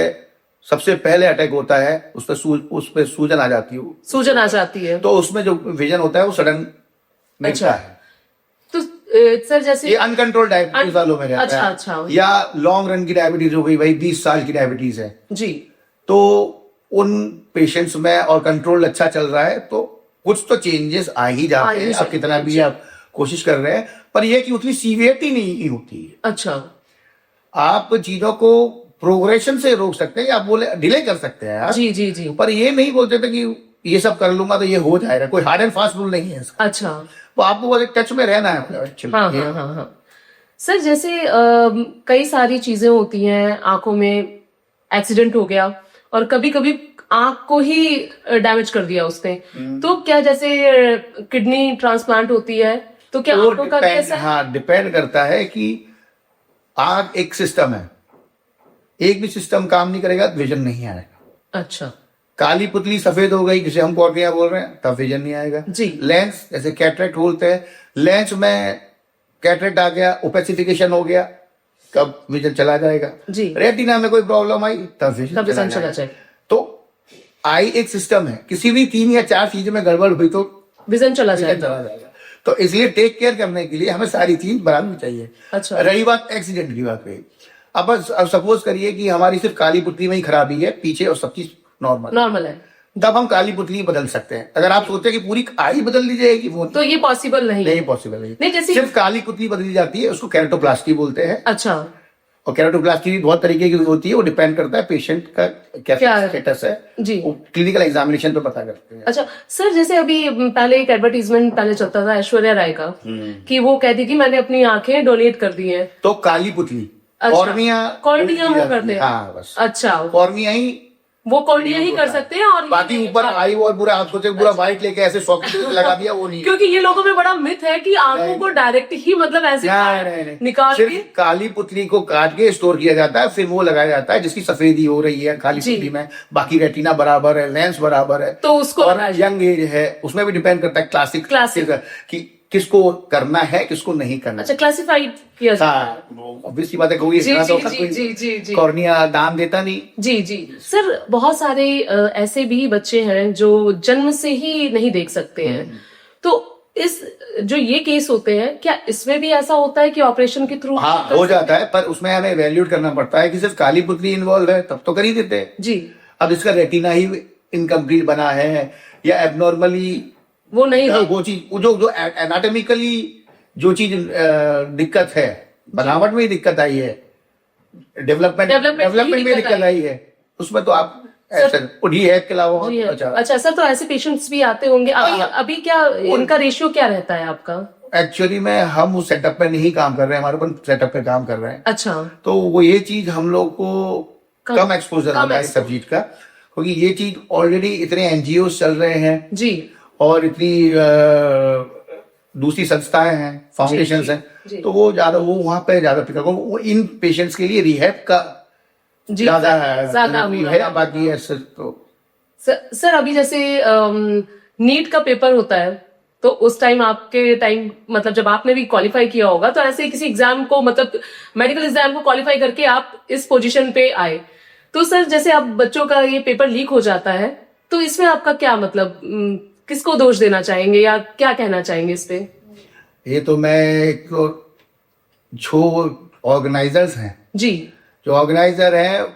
Speaker 2: सबसे पहले अटैक होता है, उस पे सूजन आ जाती है,
Speaker 1: सूजन आ जाती है,
Speaker 2: तो उसमें जो विजन होता है वो सडन मिटता है।
Speaker 1: तो सर, जैसे
Speaker 2: ये अनकंट्रोल डायबिटीज वालों में रहता
Speaker 1: अच्छा,
Speaker 2: है।
Speaker 1: अच्छा,
Speaker 2: या लॉन्ग रन की डायबिटीज हो गई, भाई 20 साल की डायबिटीज है
Speaker 1: जी,
Speaker 2: तो उन पेशेंट्स में, और कंट्रोल अच्छा चल रहा है तो कुछ तो चेंजेस आ ही जाते हैं, आप कितना भी आप कोशिश कर रहे हैं, पर यह कि उतनी सीवियरिटी नहीं होती है।
Speaker 1: अच्छा,
Speaker 2: आप चीजों को प्रोग्रेशन से रोक सकते हैं, या बोले डिले कर सकते हैं आप,
Speaker 1: जी जी जी,
Speaker 2: पर ये नहीं बोलते थे कि ये सब कर लूंगा तो ये हो जाएगा, कोई हार्ड एंड फास्ट रूल नहीं है इसका।
Speaker 1: अच्छा,
Speaker 2: तो आपको बस एक टच में रहना है एक्चुअली।
Speaker 1: हाँ हाँ हाँ हाँ। सर, जैसे कई सारी चीजें होती हैं, आंखों में एक्सीडेंट हो गया और कभी कभी आंख को ही डैमेज कर दिया उसने, तो क्या जैसे किडनी ट्रांसप्लांट होती है तो क्या आंखों का कैसा?
Speaker 2: हाँ, डिपेंड करता है कि आंख एक सिस्टम है, एक भी सिस्टम काम नहीं करेगा तो विजन नहीं आएगा।
Speaker 1: अच्छा।
Speaker 2: काली पुतली सफेद हो गई, जिसे हम कॉर्निया बोल रहे हैं, तब विजन नहीं आएगा
Speaker 1: जी।
Speaker 2: लेंस, जैसे कैटरेक्ट बोलते हैं, लेंस में कैटरेक्ट आ गया, ओपेसिफिकेशन हो गया, कब विजन चला जाएगा।
Speaker 1: जी।
Speaker 2: रेटिना में कोई प्रॉब्लम आई तब विजन चला जाएगा। तो आई एक सिस्टम है, किसी भी 3 या 4 चीज में गड़बड़ हुई तो
Speaker 1: विजन चला जाएगा।
Speaker 2: तो इसलिए टेक केयर करने के लिए हमें सारी चीज बनानी चाहिए।
Speaker 1: अच्छा।
Speaker 2: रही बात एक्सीडेंट की बात रही, अब सपोज करिए कि हमारी सिर्फ काली पुतली में ही खराबी है, पीछे और सब चीज नॉर्मल है, तब हम काली पुतली बदल सकते हैं। अगर आप सोचते हैं कि पूरी आई बदल दी जाएगी, वो
Speaker 1: तो ये पॉसिबल नहीं
Speaker 2: पॉसिबल
Speaker 1: नहीं, जैसे
Speaker 2: सिर्फ काली पुतली बदली जाती है, उसको केराटोप्लास्टी बोलते हैं।
Speaker 1: अच्छा।
Speaker 2: और केराटोप्लास्टी भी बहुत तरीके की होती है, वो डिपेंड करता है पेशेंट का क्या स्टेटस है
Speaker 1: जी,
Speaker 2: क्लिनिकल एग्जामिनेशन पे पता करते हैं।
Speaker 1: अच्छा सर, जैसे अभी पहले एक एडवर्टीजमेंट पहले चलता था ऐश्वर्या राय का, कि वो कहती कि मैंने अपनी आंखें डोनेट कर दी हैं,
Speaker 2: तो काली पुतली कॉर्निया
Speaker 1: वो करते हैं।
Speaker 2: हाँ बस,
Speaker 1: अच्छा,
Speaker 2: कॉर्निया ही,
Speaker 1: वो कॉर्निया ही कर सकते हैं, और
Speaker 2: बाकी ऊपर आई और पूरा आप सोचे पूरा व्हाइट लेके ऐसे सॉकेट लगा दिया, वो नहीं।
Speaker 1: क्योंकि ये लोगों में बड़ा मिथ है कि आंखों को डायरेक्ट ही मतलब ऐसे निकाल के,
Speaker 2: सिर्फ काली पुतली को काट के स्टोर किया जाता है, फिर वो लगाया जाता है जिसकी सफेदी हो रही है काली पुतली में, बाकी रेटिना बराबर है, लेंस बराबर है,
Speaker 1: तो उसको,
Speaker 2: और यंग एज है, उसमें भी डिपेंड करता है क्लासिक कि किसको करना है किसको नहीं करना।
Speaker 1: अच्छा, क्लासिफाइड किया जाता है।
Speaker 2: ऑब्वियसली बात है, कोई कॉर्निया दान देता नहीं।
Speaker 1: जी जी सर, बहुत सारे ऐसे भी बच्चे हैं जो जन्म से ही नहीं देख सकते हैं, तो इस जो ये केस होते हैं, क्या इसमें भी ऐसा होता है कि ऑपरेशन के थ्रू?
Speaker 2: हाँ, हो जाता है, पर उसमें हमें वैल्यूट करना पड़ता है कि सिर्फ काली पुतली इन्वॉल्व है तब तो कर ही देते हैं
Speaker 1: जी।
Speaker 2: अब इसका रेटिना ही इनकम्प्लीट बना है या एबनॉर्मली
Speaker 1: वो नहीं है,
Speaker 2: वो चीज जो एनाटॉमिकली जो चीज दिक्कत है, बनावट में ही दिक्कत आई है, डेवलपमेंट में दिक्कत आई है, उसमें तो आप के अलावा।
Speaker 1: अच्छा सर, तो ऐसे पेशेंट्स भी आते होंगे अभी क्या इनका रेशियो क्या रहता है आपका?
Speaker 2: एक्चुअली में हम उस सेटअप पे नहीं काम कर रहे हैं, हमारे अपन सेटअप पे काम कर रहे हैं।
Speaker 1: अच्छा,
Speaker 2: तो वो ये चीज हम लोग को कम एक्सपोजर होता है सब चीज का, क्योंकि ये चीज ऑलरेडी इतने एनजीओ चल रहे हैं
Speaker 1: जी, और
Speaker 2: इतनी दूसरी संस्थाएं हैं, फाउंडेशन हैं, तो वो वहां पे ज्यादा पिकअप, वो इन पेशेंट्स के लिए रिहैब का ज्यादा है। बाकी है तो
Speaker 1: सर अभी जैसे नीट का पेपर होता है, तो उस टाइम आपके टाइम मतलब जब आपने भी क्वालिफाई किया होगा, तो ऐसे किसी एग्जाम को मतलब मेडिकल एग्जाम को क्वालिफाई करके आप इस पोजीशन पे आए, तो सर जैसे अब बच्चों का ये पेपर लीक हो जाता है, तो इसमें आपका क्या मतलब, किसको दोष देना चाहेंगे या क्या कहना चाहेंगे इस पे?
Speaker 2: ये तो मैं जो ऑर्गेनाइजर्स हैं,
Speaker 1: जी,
Speaker 2: जो ऑर्गेनाइजर है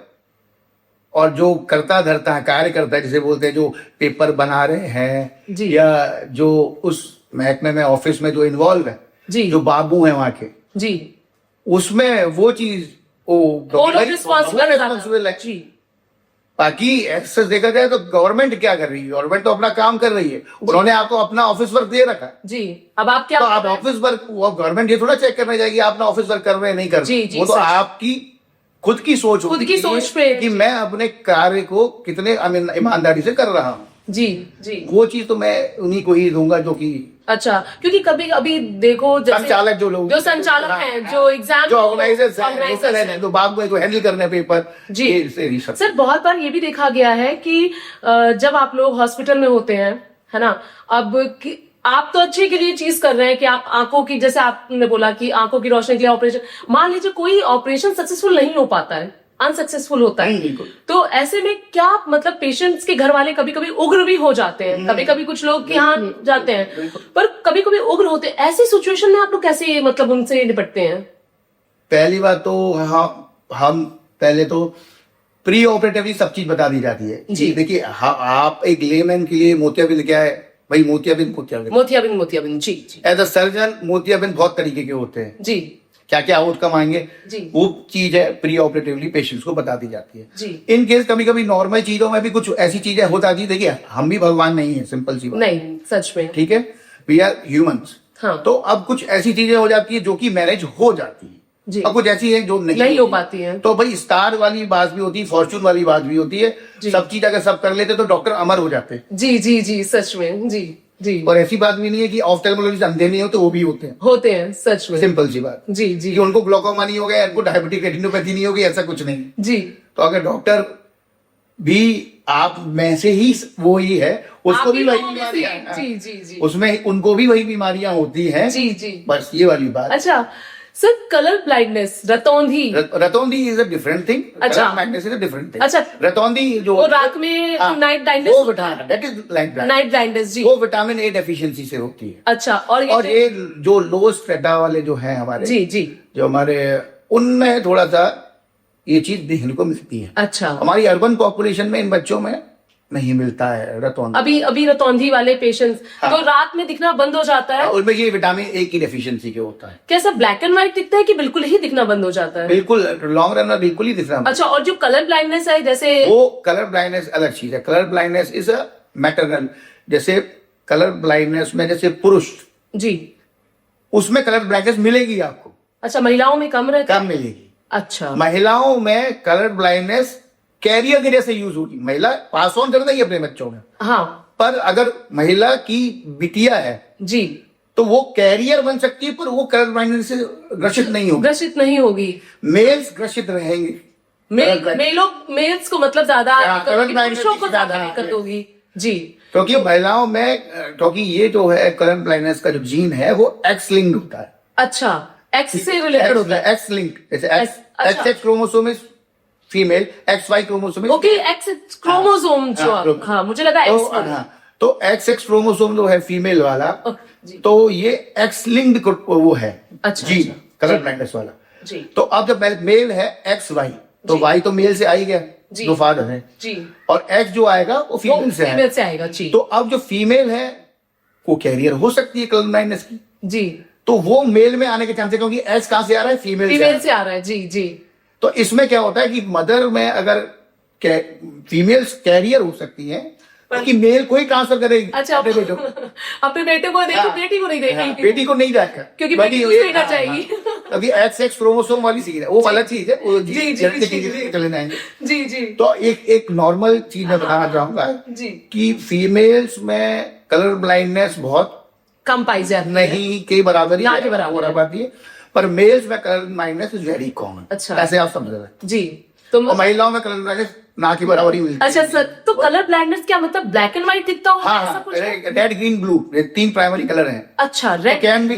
Speaker 2: और जो करता धरता है, कार्य करता है, जिसे बोलते हैं, जो पेपर बना रहे हैं
Speaker 1: जी,
Speaker 2: या जो उस महकमे में ऑफिस में जो इन्वॉल्व है,
Speaker 1: जी,
Speaker 2: जो बाबू हैं वहां के,
Speaker 1: जी,
Speaker 2: उसमें वो चीज रिस्पॉन्सिबल है।
Speaker 1: जी,
Speaker 2: बाकी ऐसे देखा जाए तो गवर्नमेंट क्या कर रही है? गवर्नमेंट तो अपना काम कर रही है, उन्होंने आपको अपना ऑफिस वर्क दे रखा है।
Speaker 1: जी, अब आप क्या,
Speaker 2: तो आप ऑफिस वर्क, वो गवर्नमेंट ये थोड़ा चेक करने जाएगी आप अपना ऑफिस वर्क कर रहे हैं नहीं कर रहे,
Speaker 1: जी,
Speaker 2: वो तो
Speaker 1: सच।
Speaker 2: आपकी खुद की सोच
Speaker 1: खुद
Speaker 2: होती
Speaker 1: की
Speaker 2: है
Speaker 1: सोच पे,
Speaker 2: कि मैं अपने कार्य को कितने ईमानदारी से कर रहा हूँ।
Speaker 1: जी, जी,
Speaker 2: वो चीज तो मैं उन्हीं को ही दूंगा जो कि
Speaker 1: अच्छा, क्योंकि कभी अभी देखो जैसे
Speaker 2: संचालक, जो लोग,
Speaker 1: जो संचालक हैं, जो एग्जाम,
Speaker 2: जो ऑर्गेनाइजर्स हैं, जो बाग में जो हैंडल करने पेपर,
Speaker 1: जी,
Speaker 2: ये से रिसर्च।
Speaker 1: सर बहुत बार ये भी देखा गया है कि जब आप लोग हॉस्पिटल में होते हैं, है ना, अब आप तो अच्छे के लिए चीज कर रहे हैं कि आप आंखों की, जैसे आपने बोला कि आंखों की रोशनी के लिए ऑपरेशन, मान लीजिए कोई ऑपरेशन सक्सेसफुल नहीं हो पाता है, अनसक्सेसफुल होता है, तो ऐसे में क्या मतलब पेशेंट्स के घर वाले कभी कभी उग्र भी हो जाते हैं, कभी कभी कुछ लोग यहाँ जाते हैं, पर कभी कभी उग्र होते हैं, ऐसी सिचुएशन में आप लोग कैसे मतलब उनसे निपटते हैं?
Speaker 2: पहली बात तो हम पहले तो प्री ऑपरेटिवली सब चीज बता दी जाती है जी। देखिए, आप एक लेमैन के लिए मोतियाबिंद क्या है भाई?
Speaker 1: मोतियाबिंद, जी, जी,
Speaker 2: एज अ सर्जन मोतियाबिंद बहुत तरीके के होते हैं
Speaker 1: जी,
Speaker 2: क्या क्या आउटकम आएंगे,
Speaker 1: जी,
Speaker 2: वो चीज है प्री ऑपरेटिवली पेशेंट्स को बता दी जाती है
Speaker 1: जी।
Speaker 2: इन केस कभी कभी नॉर्मल चीजों में भी कुछ ऐसी चीजें हो जाती है। देखिए, हम भी भगवान नहीं है, सिंपल सी बात
Speaker 1: नहीं, सच में,
Speaker 2: ठीक है, वी आर ह्यूमंस।
Speaker 1: हाँ।
Speaker 2: तो अब कुछ ऐसी चीजें हो जाती है जो कि मैनेज हो जाती है
Speaker 1: जी,
Speaker 2: और कुछ ऐसी है जो नहीं
Speaker 1: हो पाती है।
Speaker 2: तो भाई स्टार वाली बात भी होती है, फॉर्चून वाली बात भी होती है। सब चीज अगर सब कर लेते तो डॉक्टर अमर हो जाते।
Speaker 1: जी, जी, जी, सच में, जी, जी।
Speaker 2: और ऐसी बात भी नहीं है कि ऑफ्थेल्मोलॉजिस्ट अंधे नहीं होते, वो भी होते हैं
Speaker 1: सच में,
Speaker 2: सिंपल सी बात।
Speaker 1: जी, जी,
Speaker 2: कि उनको ग्लोकोमा नहीं हो गया, उनको डायबिटिक रेटिनोपैथी नहीं होगी, ऐसा कुछ नहीं
Speaker 1: जी।
Speaker 2: तो अगर डॉक्टर भी आप में से ही वो ही है, उसको भी वही बीमारियां,
Speaker 1: जी, जी, जी,
Speaker 2: उसमें उनको भी वही बीमारियां होती हैं।
Speaker 1: जी, जी,
Speaker 2: बस ये वाली बात।
Speaker 1: अच्छा सर, कलर ब्लाइंडनेस, रतौंधी
Speaker 2: इज अ डिफरेंट थिंग।
Speaker 1: अच्छा,
Speaker 2: blindness is a different thing.
Speaker 1: अच्छा,
Speaker 2: रतौंधी जो
Speaker 1: वो रात में नाइट ब्लाइंडनेस,
Speaker 2: वो दैट इज
Speaker 1: नाइट ब्लाइंडनेस, जी,
Speaker 2: वो विटामिन ए डेफिशिएंसी से होती है।
Speaker 1: अच्छा, और
Speaker 2: ये जो लो स्ट्रेटा वाले जो हैं हमारे,
Speaker 1: जी, जी,
Speaker 2: जो हमारे, उनमें थोड़ा सा ये चीज देखने को मिलती है।
Speaker 1: अच्छा,
Speaker 2: हमारी अर्बन पॉपुलेशन में इन बच्चों में नहीं मिलता है रतौंधी।
Speaker 1: अभी रतौंधी वाले पेशेंट्स तो रात में दिखना बंद हो जाता है,
Speaker 2: उनमें ये विटामिन ए की डेफिशिएंसी के होता है।
Speaker 1: कैसा ब्लैक एंड व्हाइट दिखता है कि बिल्कुल ही दिखना बंद हो जाता है?
Speaker 2: बिल्कुल, लॉन्ग रन में बिल्कुल ही दिख रहा है।
Speaker 1: अच्छा, और जो कलर ब्लाइंडनेस है, जैसे
Speaker 2: वो कलर ब्लाइंडनेस अलग चीज है। Colour blindness is a maternal, जैसे कलर ब्लाइंडनेस में जैसे पुरुष,
Speaker 1: जी,
Speaker 2: उसमें कलर ब्लाइंडनेस मिलेगी आपको।
Speaker 1: अच्छा, महिलाओं में कम रहती है?
Speaker 2: कम मिलेगी।
Speaker 1: अच्छा,
Speaker 2: महिलाओं में कलर ब्लाइंडनेस कैरियर की जैसे यूज होगी, महिला पास ऑन कर देगी अपने बच्चों में।
Speaker 1: हाँ,
Speaker 2: पर अगर महिला की बिटिया है
Speaker 1: जी,
Speaker 2: तो वो कैरियर बन सकती है, पर वो कलर ब्लाइंडनेस से ग्रसित नहीं होगी। मेल्स ग्रसित रहेंगे।
Speaker 1: मेल्स को मतलब ज्यादा,
Speaker 2: कलर ब्लाइंडनेस
Speaker 1: पुरुषों को ज्यादा दिक्कत होगी, जी,
Speaker 2: क्योंकि महिलाओं में, क्योंकि ये जो है कलर ब्लाइंडनेस का जो जीन है वो एक्स लिंक्ड होता है।
Speaker 1: अच्छा, एक्स से रिलेटेड होता है?
Speaker 2: एक्स लिंक, जैसे x chromosome is female, XY chromosome.
Speaker 1: Okay, x chromosome जो, हाँ, मुझे लगा एक्स।
Speaker 2: तो XX क्रोमोसोम जो है फीमेल वाला, तो ये एक्स लिंक्ड वो है।
Speaker 1: अच्छा,
Speaker 2: जी, कलर ब्लाइंडनेस वाला।
Speaker 1: जी,
Speaker 2: तो अब जब मेल है XY, तो Y तो मेल से आ ही गया, जो फादर है जी, और X जो आएगा वो फीमेल से
Speaker 1: आएगा जी।
Speaker 2: तो अब जो फीमेल है वो कैरियर हो सकती है कलर ब्लाइंडनेस की
Speaker 1: जी,
Speaker 2: तो वो मेल में आने के चांसेस, क्योंकि एक्स कहां से आ रहा है? फीमेल
Speaker 1: से आ रहा है। जी, जी।
Speaker 2: तो इसमें क्या होता है कि मदर में अगर फीमेल्स कैरियर हो सकती है, क्योंकि मेल को ही ट्रांसफर करेगी।
Speaker 1: अच्छा, अपने बेटे को देखो, बेटी को नहीं देगी,
Speaker 2: बेटी को नहीं जाएगा,
Speaker 1: क्योंकि बेटी देना चाहिए।
Speaker 2: अभी XX क्रोमोसोम वाली चीज है, वो अलग चीज है, वो जी चले जाएंगे।
Speaker 1: जी, जी।
Speaker 2: तो एक नॉर्मल चीज मैं बताना चाहूंगा कि फीमेल्स में कलर ब्लाइंडनेस बहुत
Speaker 1: कम पाई जाती है,
Speaker 2: नहीं के बराबर ही है, पर मेल्स में colour blindness is very common. अच्छा, ऐसे आप समझ रहे जी। तो महिलाओं में कलर ब्लाइंडनेस ना की बराबर ही मिलती है। अच्छा
Speaker 1: सर, तो कलर ब्लाइंडनेस क्या मतलब ब्लैक एंड व्हाइट दिखता होगा?
Speaker 2: हाँ, red green blue, 3 primary colour हैं।
Speaker 1: अच्छा, red
Speaker 2: can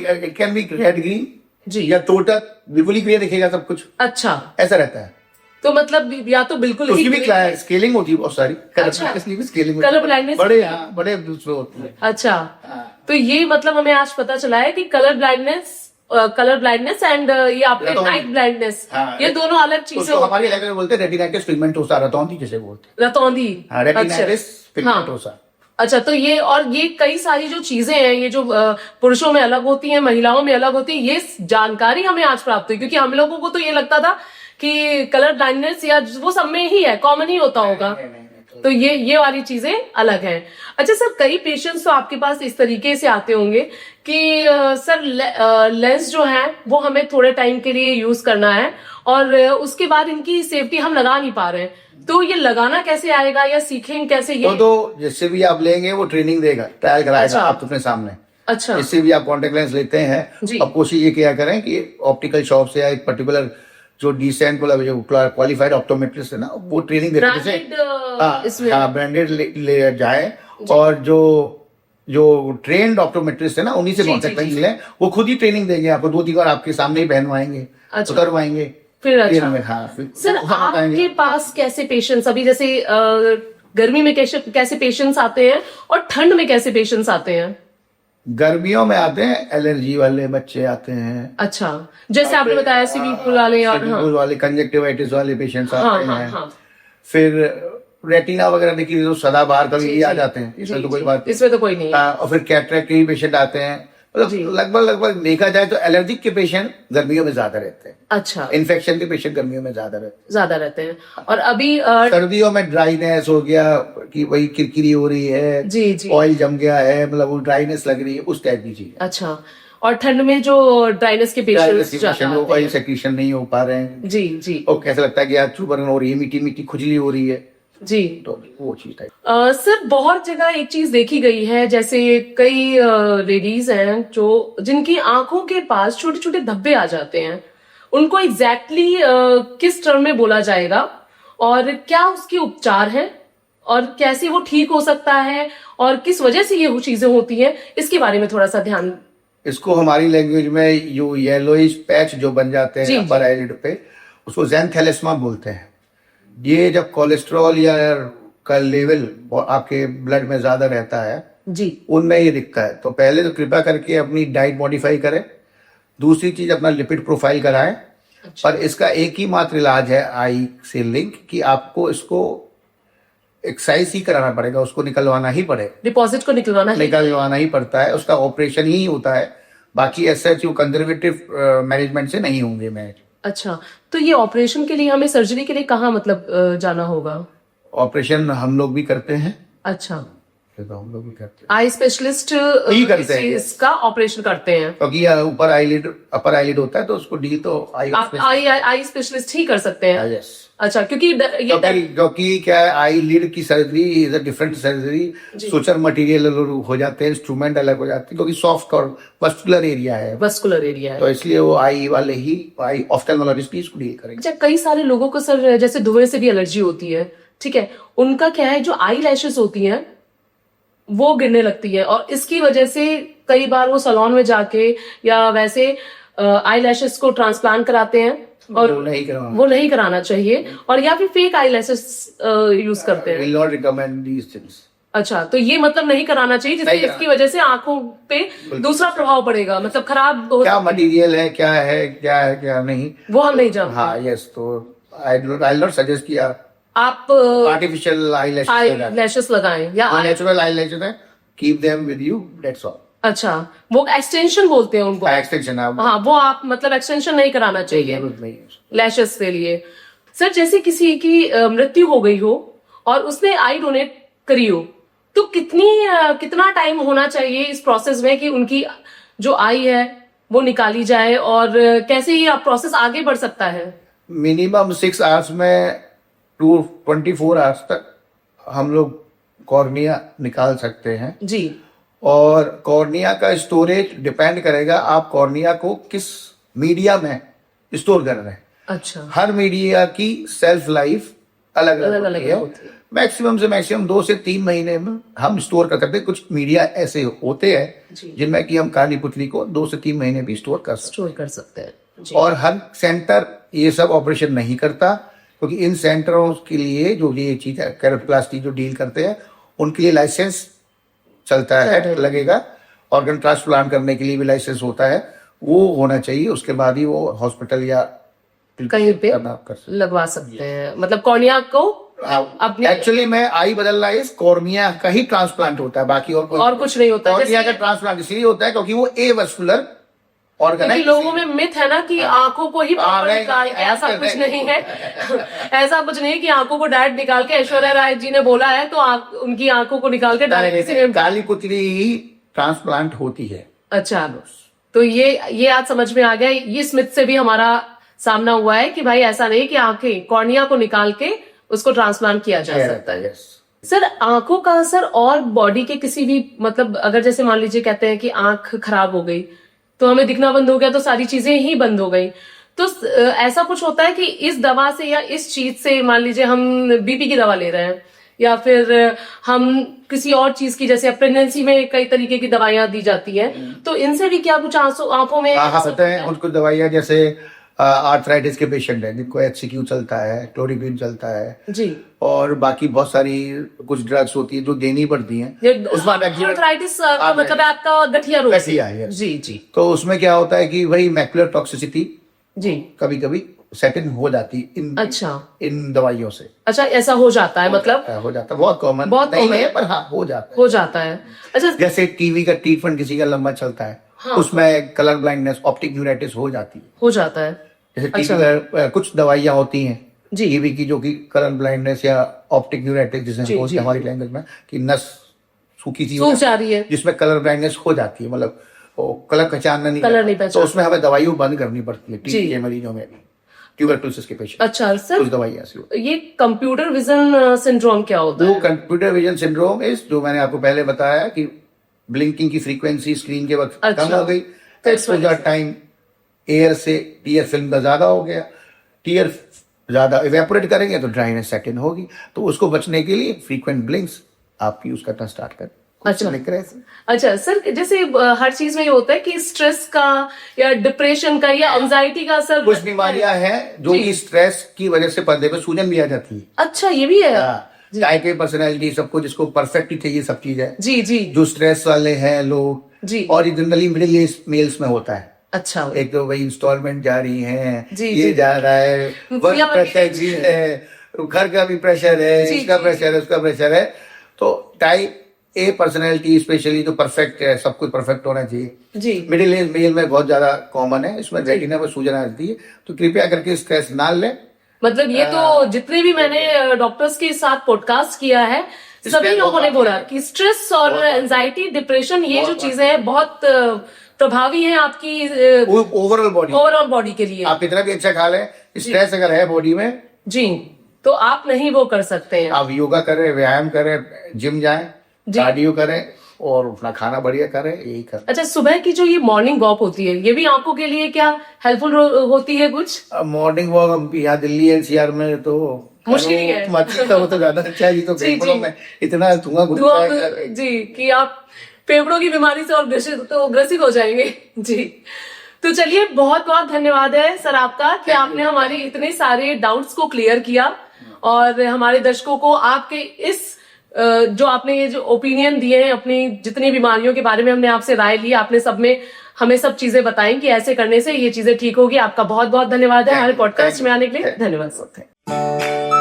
Speaker 2: be red green जी, या टोटल बिल्कुल ही क्लियर दिखेगा सब कुछ।
Speaker 1: अच्छा,
Speaker 2: ऐसा रहता है।
Speaker 1: तो मतलब या तो बिल्कुल
Speaker 2: उसकी भी स्केलिंग होती है बहुत सारी।
Speaker 1: अच्छा,
Speaker 2: इसलिए भी स्केलिंग
Speaker 1: कलर ब्लाइंडनेस
Speaker 2: बड़े दूसरे होते हैं।
Speaker 1: अच्छा, तो ये मतलब हमें आज पता चला है कि कलर ब्लाइंडनेस एंड ये आपके नाइट ब्लाइंडनेस, ये दोनों अलग चीजें।
Speaker 2: हमारी इलाके में बोलते हैं रेटिनाइटिस पिगमेंटोसा, रतौंधी जिसे बोलते हैं,
Speaker 1: रतौंधी।
Speaker 2: Retinitis pigmentosa.
Speaker 1: अच्छा, तो ये और ये कई सारी जो चीजें हैं, ये जो पुरुषों में अलग होती हैं, महिलाओं में अलग होती है, ये जानकारी हमें आज प्राप्त हुई, क्योंकि हम लोगों को तो ये लगता था कि कलर ब्लाइंडनेस या वो सब में ही है, कॉमन ही होता होगा। तो ये वाली चीजें अलग हैं। अच्छा सर, कई पेशेंट्स तो आपके पास इस तरीके से आते होंगे कि सर लेंस जो है वो हमें थोड़े टाइम के लिए यूज करना है और उसके बाद इनकी सेफ्टी हम लगा नहीं पा रहे हैं, तो ये लगाना कैसे आएगा या सीखेंगे कैसे ये?
Speaker 2: तो जिससे भी आप लेंगे वो ट्रेनिंग देगा, ट्रायल कराएगा। अच्छा। आप अपने सामने।
Speaker 1: अच्छा,
Speaker 2: जिससे भी आप कॉन्टेक्ट लेंस लेते हैं, अब कोशिश ये किया करें कि ऑप्टिकल शॉप से या एक पर्टिकुलर जो डिसेंट जो क्वालिफाइड ऑप्टोमेट्रिस्ट है ना, वो ट्रेनिंग देते हैं, ब्रांडेड ले जाए। और जो ट्रेन्ड ऑप्टोमेट्रिस्ट है ना, उन्हीं से कॉन्टेक्ट लेंस लें, वो खुद ही ट्रेनिंग देंगे आपको, 2-3 बार आपके सामने ही पहनवाएंगे, उतरवाएंगे।
Speaker 1: फिर अच्छा, सर आपके पास कैसे पेशेंट्स, अभी जैसे गर्मी में कैसे पेशेंट्स आते हैं और ठंड में कैसे पेशेंट्स आते हैं?
Speaker 2: गर्मियों में आते हैं एलर्जी वाले बच्चे आते हैं।
Speaker 1: अच्छा, जैसे आपने बताया सीवीपुल वाले और
Speaker 2: वाले कंजक्टिवाइटिस वाले पेशेंट्स आते हैं। फिर रेटिना वगैरह देखिए तो सदाबहार कभी आ जाते हैं, इसमें तो कोई बात,
Speaker 1: इसमें तो कोई नहीं।
Speaker 2: और फिर कैटरेक्ट के पेशेंट आते हैं। मतलब लगभग देखा जाए तो एलर्जिक के पेशेंट गर्मियों में ज्यादा रहते हैं।
Speaker 1: अच्छा,
Speaker 2: इन्फेक्शन के पेशेंट गर्मियों में ज्यादा रहते हैं। और अभी सर्दियों में ड्राइनेस हो गया कि वही किरकिरी हो रही है, जी, ऑयल जम गया है, मतलब वो ड्राइनेस लग रही है, उस टाइप की चीज।
Speaker 1: अच्छा, और ठंड में जो ड्राइनेस के पेशेंट
Speaker 2: ऑयल सेक्रीशन नहीं हो पा रहे हैं, जी, और कैसा लगता है कि यार चुभन हो रही है, मीठी खुजली हो रही है,
Speaker 1: जी,
Speaker 2: तो वो चीज है।
Speaker 1: सर बहुत जगह एक चीज देखी गई है, जैसे कई लेडीज हैं जिनकी आंखों के पास छोटे छोटे धब्बे आ जाते हैं, उनको एग्जैक्टली किस टर्म में बोला जाएगा और क्या उसके उपचार है और कैसे वो ठीक हो सकता है और किस वजह से ये चीजें होती हैं, इसके बारे में थोड़ा सा ध्यान।
Speaker 2: इसको हमारी लैंग्वेज में जो येलोइश पैच जो बन जाते हैं अपर आईलिड पे, उसको ज़ैंथैलेस्मा बोलते हैं। ये जब कोलेस्ट्रॉल या का लेवल आपके ब्लड में ज्यादा रहता है, जी, उनमें ये दिखता है। तो पहले तो कृपया करके अपनी डाइट मॉडिफाई करें, दूसरी चीज अपना लिपिड प्रोफाइल कराएं। अच्छा। पर इसका एक ही मात्र इलाज है आई से लिंक, कि आपको इसको एक्सरसाइज ही कराना पड़ेगा, उसको निकलवाना ही पड़ेगा,
Speaker 1: डिपॉजिट को निकलवाना ही
Speaker 2: पड़ता है, उसका ऑपरेशन ही होता है। बाकी ऐसा कंजर्वेटिव मैनेजमेंट से नहीं होंगे मैनेज।
Speaker 1: अच्छा, तो ये ऑपरेशन के लिए हमें सर्जरी के लिए कहाँ मतलब जाना होगा?
Speaker 2: ऑपरेशन हम लोग भी करते हैं।
Speaker 1: अच्छा,
Speaker 2: तो हम लोग भी करते हैं,
Speaker 1: आई स्पेशलिस्ट
Speaker 2: ही करते हैं,
Speaker 1: इसका ऑपरेशन करते हैं,
Speaker 2: क्योंकि ऊपर अपर आईलिड होता है, तो उसको डी तो
Speaker 1: आई स्पेशलिस्ट ही कर सकते हैं।
Speaker 2: यस।
Speaker 1: अच्छा,
Speaker 2: क्योंकि क्या है, आई लिड की surgery is a different surgery, suture material हो जाते हैं, इंस्ट्रूमेंट अलग हो जाते हैं, क्योंकि सॉफ्ट और वस्कुलर एरिया है, तो इसलिए वो आई वाले ही आई ऑफ्थेल्मोलॉजिस्ट इसको डील करेंगे।
Speaker 1: अच्छा, कई सारे लोगों को सर जैसे धुएं से भी एलर्जी होती है, ठीक है, उनका क्या है, जो आई लैशेस होती हैं वो गिरने लगती है और इसकी वजह से कई बार वो सैलून में जाके या वैसे आई लैशेस को ट्रांसप्लांट कराते हैं, और वो नहीं कराना चाहिए, और या फिर फेक आई लैशेस यूज करते हैं।
Speaker 2: will not recommend these things।
Speaker 1: अच्छा, तो ये मतलब नहीं कराना चाहिए, जिससे इसकी वजह से आंखों पे दूसरा प्रभाव पड़ेगा, मतलब खराब
Speaker 2: क्या मटेरियल है, क्या नहीं,
Speaker 1: वो हम नहीं जानते।
Speaker 2: हाँ, यस, तो आई नॉट सजेस्ट किया
Speaker 1: आप
Speaker 2: आर्टिफिशियल आई
Speaker 1: लैशेस लगाएं या
Speaker 2: नेचुरल आई लैशेस है, keep them with you, that's all.
Speaker 1: अच्छा, वो एक्सटेंशन बोलते हैं उनको,
Speaker 2: एक्सटेंशन।
Speaker 1: हाँ, वो आप मतलब एक्सटेंशन नहीं कराना चाहिए लैशेस के लिए। सर जैसे किसी की मृत्यु हो गई हो और उसने आई डोनेट करी हो, तो कितना टाइम होना चाहिए इस प्रोसेस में कि उनकी जो आई है वो निकाली जाए, और कैसे ये प्रोसेस आगे बढ़ सकता है?
Speaker 2: मिनिमम 6 आवर्स में 24 आवर्स तक हम लोग कॉर्निया निकाल सकते हैं, जी। और कॉर्निया का स्टोरेज डिपेंड करेगा आप कॉर्निया को किस मीडिया में स्टोर कर रहे हैं। अच्छा, हर मीडिया की सेल्फ लाइफ अलग अलग है। मैक्सिमम से मैक्सिमम 2 से 3 महीने में हम स्टोर कर सकते हैं। कुछ मीडिया ऐसे होते हैं जिनमें कि हम काली पुतली को 2 से 3 महीने भी स्टोर कर सकते हैं। और हर सेंटर ये सब ऑपरेशन नहीं करता, क्योंकि इन सेंटरों के लिए जो ये चीज है केरोप्लास्टी जो डील करते हैं उनके लिए लाइसेंस चलता है, लगेगा। ऑर्गन ट्रांसप्लांट करने के लिए भी लाइसेंस होता है, वो होना चाहिए, उसके बाद ही वो हॉस्पिटल या
Speaker 1: कहीं पे लगवा सकते हैं। मतलब कॉर्निया को अपने
Speaker 2: एक्चुअली में आई बदलना इस कॉर्निया का ही ट्रांसप्लांट होता है, बाकी और कुछ नहीं होता। कॉर्निया का ट्रांसप्लांट इसलिए होता है क्योंकि वो एवस्कुलर ऑर्गन है।
Speaker 1: लोगों में मिथ है ना कि आंखों को ही निकाल, ऐसा कुछ नहीं है। ऐसा कुछ नहीं कि आंखों को डायरेक्ट निकाल के ऐश्वर्या राय जी ने बोला है तो उनकी आंखों को निकाल के डायरेक्ट
Speaker 2: काली कुतली ही ट्रांसप्लांट होती है।
Speaker 1: अच्छा, तो ये आज समझ में आ गया। ये स्मिथ से भी हमारा सामना हुआ है कि भाई ऐसा नहीं कि आंखें कॉर्निया को निकाल के उसको ट्रांसप्लांट किया जा सकता है। सर आंखों का असर और बॉडी के किसी भी, मतलब अगर जैसे मान लीजिए कहते हैं कि आंख खराब हो गई तो हमें दिखना बंद हो गया तो सारी चीजें ही बंद हो गई, तो ऐसा कुछ होता है कि इस दवा से या इस चीज से, मान लीजिए हम बीपी की दवा ले रहे हैं या फिर हम किसी और चीज की, जैसे प्रेगनेंसी में कई तरीके की दवाइयां दी जाती है, तो इनसे भी क्या कुछ आंखों में
Speaker 2: होता है? उनको दवाइयां जैसे आर्थराइटिस के पेशेंट है जिनको HCQ चलता है, क्लोरीक्विन चलता है जी, और बाकी बहुत सारी कुछ ड्रग्स होती है जो देनी पड़ती हैं।
Speaker 1: आर्थराइटिस मतलब आपका गठिया रोग
Speaker 2: है जी। तो उसमें क्या होता है कि वही मैकुलर टॉक्सिसिटी जी कभी कभी सेट इन हो जाती इन दवाइयों से।
Speaker 1: अच्छा, ऐसा हो जाता है? मतलब
Speaker 2: हो जाता है, बहुत कॉमन नहीं है पर हाँ हो जाता है। अच्छा, जैसे टीवी का ट्रीटमेंट किसी का लंबा चलता है, उसमें कलर ब्लाइंडनेस, ऑप्टिक न्यूराइटिस हो जाता है। जैसे टीवी कुछ दवाइयां होती हैं टीवी की जो कि कलर ब्लाइंडनेस या ऑप्टिक न्यूराइटिस जिसे बोलते हैं हमारी लैंग्वेज में, कि नस सूखी सी जा रही है जिसमें कलर ब्लाइंडनेस हो जाती है, मतलब कलर पहचानना नहीं, तो उसमें हमें दवाइयां बंद करनी पड़ती है टीबी के मरीजों में, ट्यूबरकुलोसिस के पेशेंट।
Speaker 1: अच्छा सर,
Speaker 2: कुछ दवाइयां ऐसी होती है।
Speaker 1: ये कंप्यूटर विजन सिंड्रोम क्या होता है?
Speaker 2: वो कंप्यूटर विजन सिंड्रोम इस जो मैंने आपको पहले बताया कि ब्लिंकिंग की फ्रीक्वेंसी स्क्रीन के वक्त कम हो गई, एक्सपोजर टाइम एयर से टीयर फिल्म का ज्यादा हो गया, टीयर ज्यादा इवेपोरेट करेंगे तो ड्राइनेस सेट इन होगी, तो उसको बचने के लिए फ्रीक्वेंट ब्लिंक्स आप यूज करना स्टार्ट करें।
Speaker 1: अच्छा सर, जैसे हर चीज में ये होता है कि स्ट्रेस का या डिप्रेशन का या एंजाइटी का असर,
Speaker 2: कुछ बीमारियां हैं जो कि स्ट्रेस की वजह से पर्दे पे सूजन भी आ जाती है।
Speaker 1: अच्छा, ये भी है?
Speaker 2: टाइप ए पर्सनैलिटी, सबको जिसको परफेक्ट ही चाहिए सब चीज है जी, जो स्ट्रेस वाले हैं लोग जी, और जनरली मिडिल एज मेल्स में होता है। अच्छा, एक तो वही इंस्टॉलमेंट जा रही है, ये जा रहा है, वर्क प्रेशर है, घर का भी प्रेशर है, इसका प्रेशर है, उसका प्रेशर है, तो टाइप ए पर्सनैलिटी स्पेशली जो परफेक्ट है, सब कुछ परफेक्ट होना चाहिए जी, मिडिल एज मेल में बहुत ज्यादा कॉमन है, इसमें रेटिना पर सूजन आती है, तो कृपया करके स्ट्रेस ना लें।
Speaker 1: मतलब ये तो जितने भी मैंने डॉक्टर्स के साथ पॉडकास्ट किया है सभी लोगों ने बोला कि स्ट्रेस और एंजाइटी, डिप्रेशन, ये जो चीजें हैं बहुत प्रभावी है आपकी ओवरऑल बॉडी के लिए।
Speaker 2: आप कितना भी अच्छा खा लें, स्ट्रेस अगर है बॉडी में
Speaker 1: जी तो आप नहीं वो कर सकते हैं।
Speaker 2: आप योगा करें, व्यायाम करें, जिम जाएं, कार्डियो करें और अपना खाना बढ़िया करें, यही करें।
Speaker 1: अच्छा, सुबह की जो ये मॉर्निंग वॉक होती है, ये भी आंखों के लिए क्या हेल्पफुल होती है कुछ?
Speaker 2: मॉर्निंग वॉक यहाँ दिल्ली NCR में तो
Speaker 1: मुश्किल है,
Speaker 2: वो तो ज्यादा अच्छा है, तो फेफड़ों में इतना धुआं
Speaker 1: जी कि आप फेफड़ों की बीमारी से और ग्रसित हो जाएंगे जी। तो चलिए, बहुत बहुत धन्यवाद है सर आपका कि आपने हमारे इतने सारे डाउट्स को क्लियर किया और हमारे दर्शकों को आपके इस जो आपने ये जो ओपिनियन दिए हैं, अपनी जितनी बीमारियों के बारे में हमने आपसे राय ली, आपने सब में हमें सब चीजें बताई कि ऐसे करने से ये चीजें ठीक होगी। आपका बहुत बहुत धन्यवाद है हमारे पॉडकास्ट में आने के लिए। धन्यवाद।